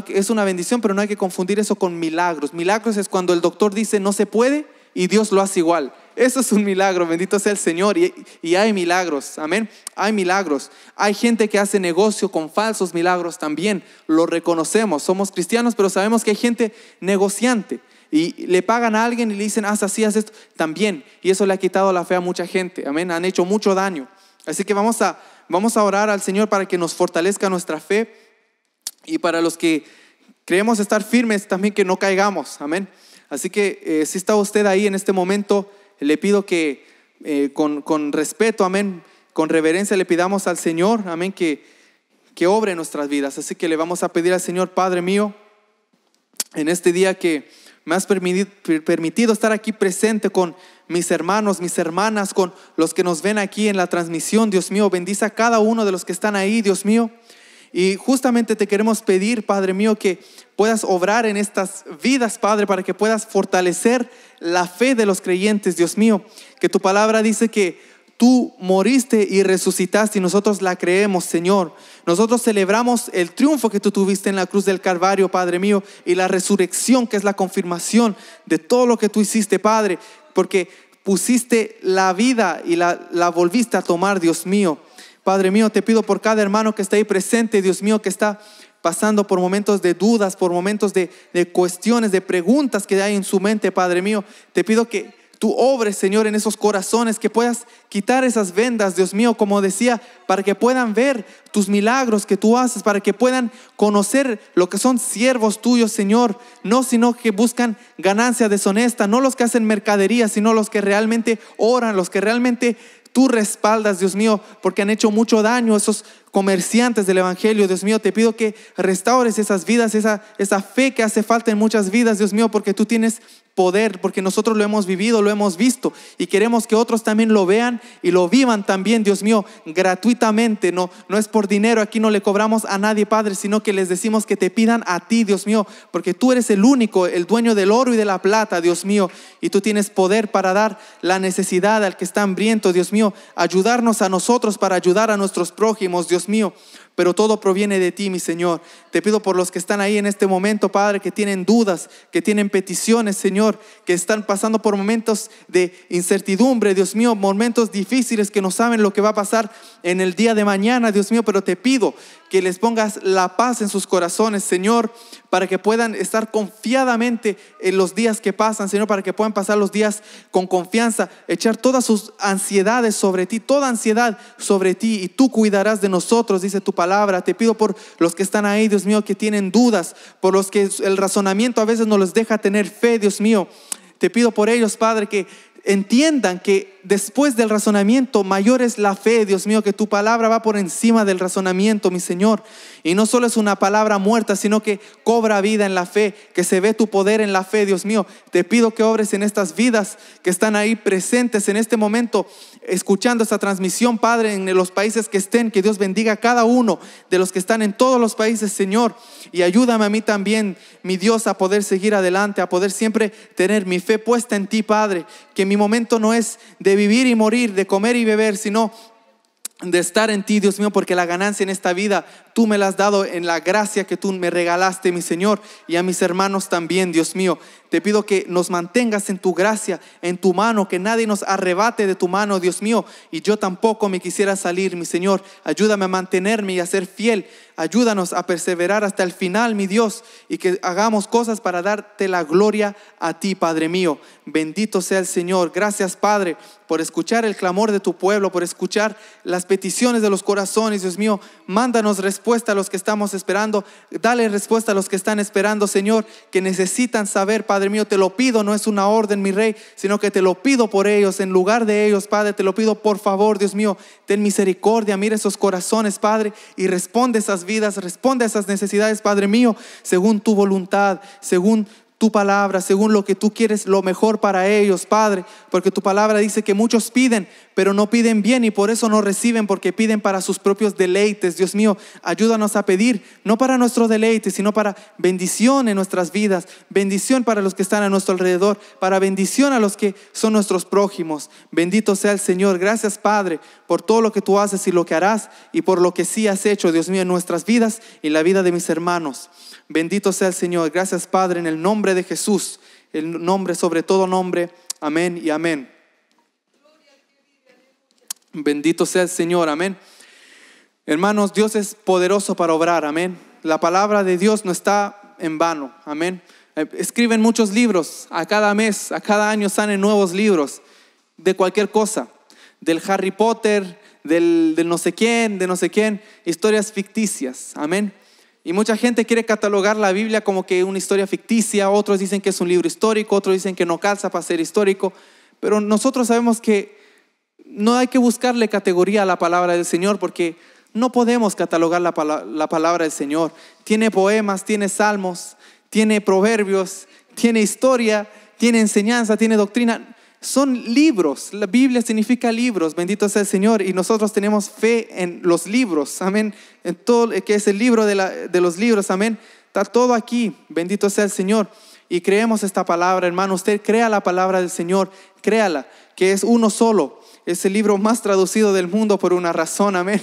es una bendición, pero no hay que confundir eso con milagros. Milagros es cuando el doctor dice no se puede y Dios lo hace igual. Eso es un milagro, bendito sea el Señor. Y hay milagros, amén. Hay milagros. Hay gente que hace negocio con falsos milagros también. Lo reconocemos, somos cristianos, pero sabemos que hay gente negociante. Y le pagan a alguien y le dicen, haz así, haz esto, también. Y eso le ha quitado la fe a mucha gente, amén. Han hecho mucho daño. Así que vamos a orar al Señor para que nos fortalezca nuestra fe. Y para los que creemos estar firmes, también que no caigamos, amén. Así que si está usted ahí en este momento, le pido que con respeto, amén, con reverencia le pidamos al Señor, amén, que obre en nuestras vidas. Así que le vamos a pedir al Señor, Padre mío, en este día que me has permitido estar aquí presente con mis hermanos, mis hermanas, con los que nos ven aquí en la transmisión. Dios mío, bendice a cada uno de los que están ahí, Dios mío. Y justamente te queremos pedir, Padre mío, que puedas obrar en estas vidas, Padre, para que puedas fortalecer la fe de los creyentes, Dios mío. Que tu palabra dice que tú moriste y resucitaste y nosotros la creemos, Señor. Nosotros celebramos el triunfo que tú tuviste en la cruz del Calvario, Padre mío, y la resurrección, que es la confirmación de todo lo que tú hiciste, Padre, porque pusiste la vida y la volviste a tomar, Dios mío. Padre mío, te pido por cada hermano que está ahí presente, Dios mío, que está pasando por momentos de dudas, por momentos de cuestiones, de preguntas que hay en su mente, Padre mío. Te pido que tú obres, Señor, en esos corazones, que puedas quitar esas vendas, Dios mío, como decía, para que puedan ver tus milagros que tú haces, para que puedan conocer lo que son siervos tuyos, Señor, no sino que buscan ganancia deshonesta, no los que hacen mercadería, sino los que realmente oran, los que realmente tú respaldas, Dios mío, porque han hecho mucho daño esos comerciantes del evangelio. Dios mío, te pido que restaures esas vidas, esa fe que hace falta en muchas vidas, Dios mío, porque tú tienes poder, porque nosotros lo hemos vivido, lo hemos visto y queremos que otros también lo vean y lo vivan también, Dios mío, gratuitamente. No es por dinero, aquí no le cobramos a nadie, Padre, sino que les decimos que te pidan a ti, Dios mío, porque tú eres el único, el dueño del oro y de la plata, Dios mío, y tú tienes poder para dar la necesidad al que está hambriento, Dios mío, ayudarnos a nosotros para ayudar a nuestros prójimos, Dios mío. Pero todo proviene de ti, mi Señor. Te pido por los que están ahí en este momento, Padre, que tienen dudas, que tienen peticiones, Señor, que están pasando por momentos de incertidumbre, Dios mío, momentos difíciles, que no saben lo que va a pasar en el día de mañana, Dios mío, pero te pido que les pongas la paz en sus corazones, Señor, para que puedan estar confiadamente en los días que pasan, Señor, para que puedan pasar los días con confianza, echar todas sus ansiedades sobre ti, toda ansiedad sobre ti, y tú cuidarás de nosotros, dice tu palabra. Te pido por los que están ahí, Dios mío, que tienen dudas, por los que el razonamiento a veces no les deja tener fe, Dios mío. Te pido por ellos, Padre, que entiendan que después del razonamiento mayor es la fe, Dios mío, que tu palabra va por encima del razonamiento, mi Señor, y no solo es una palabra muerta, sino que cobra vida en la fe, que se ve tu poder en la fe, Dios mío. Te pido que obres en estas vidas que están ahí presentes en este momento, escuchando esta transmisión, Padre, en los países que estén. Que Dios bendiga a cada uno de los que están en todos los países, Señor, y ayúdame a mí también, mi Dios, a poder seguir adelante, a poder siempre tener mi fe puesta en ti, Padre, que mi momento no es de vivir y morir, de comer y beber, sino de estar en ti, Dios mío, porque la ganancia en esta vida tú me la has dado en la gracia que tú me regalaste, mi Señor, y a mis hermanos también, Dios mío. Te pido que nos mantengas en tu gracia, en tu mano, que nadie nos arrebate de tu mano, Dios mío, y yo tampoco me quisiera salir, mi Señor. Ayúdame a mantenerme y a ser fiel. Ayúdanos a perseverar hasta el final, mi Dios, y que hagamos cosas para darte la gloria a ti, Padre mío. Bendito sea el Señor. Gracias, Padre, por escuchar el clamor de tu pueblo, por escuchar las peticiones de los corazones, Dios mío. Mándanos respuesta a los que estamos esperando. Dale respuesta a los que están esperando, Señor, que necesitan saber, Padre mío. Te lo pido, no es una orden, mi Rey, sino que te lo pido por ellos, en lugar de ellos, Padre. Te lo pido, por favor, Dios mío. Ten misericordia, mira esos corazones, Padre, y responde esas vidas, responde a esas necesidades, Padre mío, según tu voluntad, según tu palabra, según lo que tú quieres, lo mejor para ellos, Padre, porque tu palabra dice que muchos piden, pero no piden bien y por eso no reciben, porque piden para sus propios deleites. Dios mío, ayúdanos a pedir, no para nuestro deleite, sino para bendición en nuestras vidas, bendición para los que están a nuestro alrededor, para bendición a los que son nuestros prójimos. Bendito sea el Señor. Gracias, Padre, por todo lo que tú haces y lo que harás y por lo que sí has hecho, Dios mío, en nuestras vidas y la vida de mis hermanos. Bendito sea el Señor. Gracias, Padre, en el nombre de Jesús, el nombre sobre todo nombre. Amén y amén. Bendito sea el Señor. Amén. Hermanos, Dios es poderoso para obrar. Amén. La palabra de Dios no está en vano. Amén. Escriben muchos libros. A cada mes, a cada año salen nuevos libros de cualquier cosa. Del Harry Potter, del no sé quién, de no sé quién. Historias ficticias. Amén. Y mucha gente quiere catalogar la Biblia como que una historia ficticia. Otros dicen que es un libro histórico. Otros dicen que no calza para ser histórico. Pero nosotros sabemos que no hay que buscarle categoría a la palabra del Señor, porque no podemos catalogar la palabra del Señor. Tiene poemas, tiene salmos, tiene proverbios, tiene historia, tiene enseñanza, tiene doctrina. Son libros. La Biblia significa libros. Bendito sea el Señor. Y nosotros tenemos fe en los libros. Amén. En todo que es el libro de los libros. Amén. Está todo aquí. Bendito sea el Señor. Y creemos esta palabra, hermano. Usted crea la palabra del Señor. Créala, que es uno solo. Es el libro más traducido del mundo por una razón. Amén.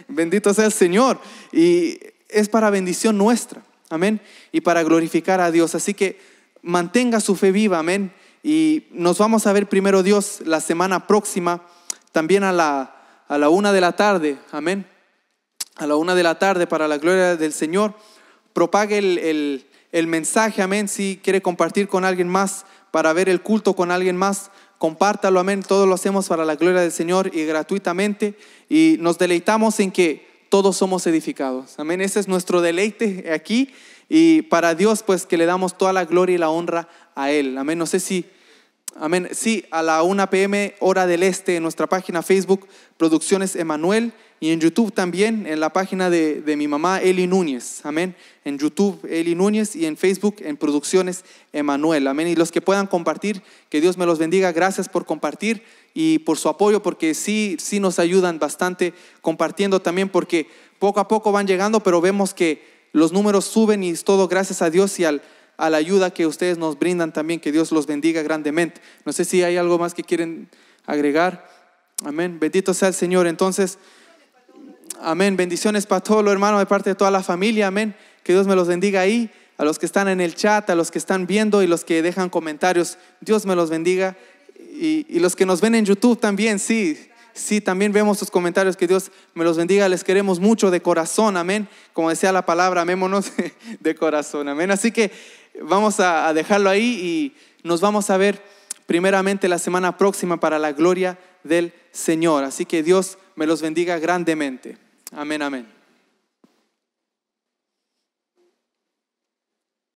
Bendito sea el Señor. Y es para bendición nuestra. Amén. Y para glorificar a Dios. Así que mantenga su fe viva. Amén. Y nos vamos a ver primero Dios la semana próxima, también a la 1 de la tarde, amén. A la 1 de la tarde, para la gloria del Señor. Propague el mensaje, amén. Si quiere compartir con alguien más, para ver el culto con alguien más, compártalo, amén. Todo lo hacemos para la gloria del Señor y gratuitamente. Y nos deleitamos en que todos somos edificados, amén. Ese es nuestro deleite aquí. Y para Dios, pues, que le damos toda la gloria y la honra a Él. Amén. No sé si, amén. Sí, a la 1 p.m. hora del este, en nuestra página Facebook, Producciones Emanuel. Y en YouTube también, en la página de mi mamá, Eli Núñez. Amén. En YouTube, Eli Núñez. Y en Facebook, en Producciones Emanuel. Amén. Y los que puedan compartir, que Dios me los bendiga. Gracias por compartir y por su apoyo, porque sí nos ayudan bastante compartiendo también, porque poco a poco van llegando, pero vemos que los números suben y es todo gracias a Dios y a la ayuda que ustedes nos brindan también. Que Dios los bendiga grandemente. No sé si hay algo más que quieren agregar. Amén. Bendito sea el Señor. Entonces, amén. Bendiciones para todos los hermanos de parte de toda la familia. Amén. Que Dios me los bendiga ahí. A los que están en el chat, a los que están viendo y los que dejan comentarios. Dios me los bendiga. Y los que nos ven en YouTube también, sí, también vemos sus comentarios. Que Dios me los bendiga. Les queremos mucho de corazón, amén. Como decía la palabra, amémonos de corazón, amén. Así que vamos a dejarlo ahí y nos vamos a ver primeramente la semana próxima para la gloria del Señor. Así que Dios me los bendiga grandemente. Amén, amén.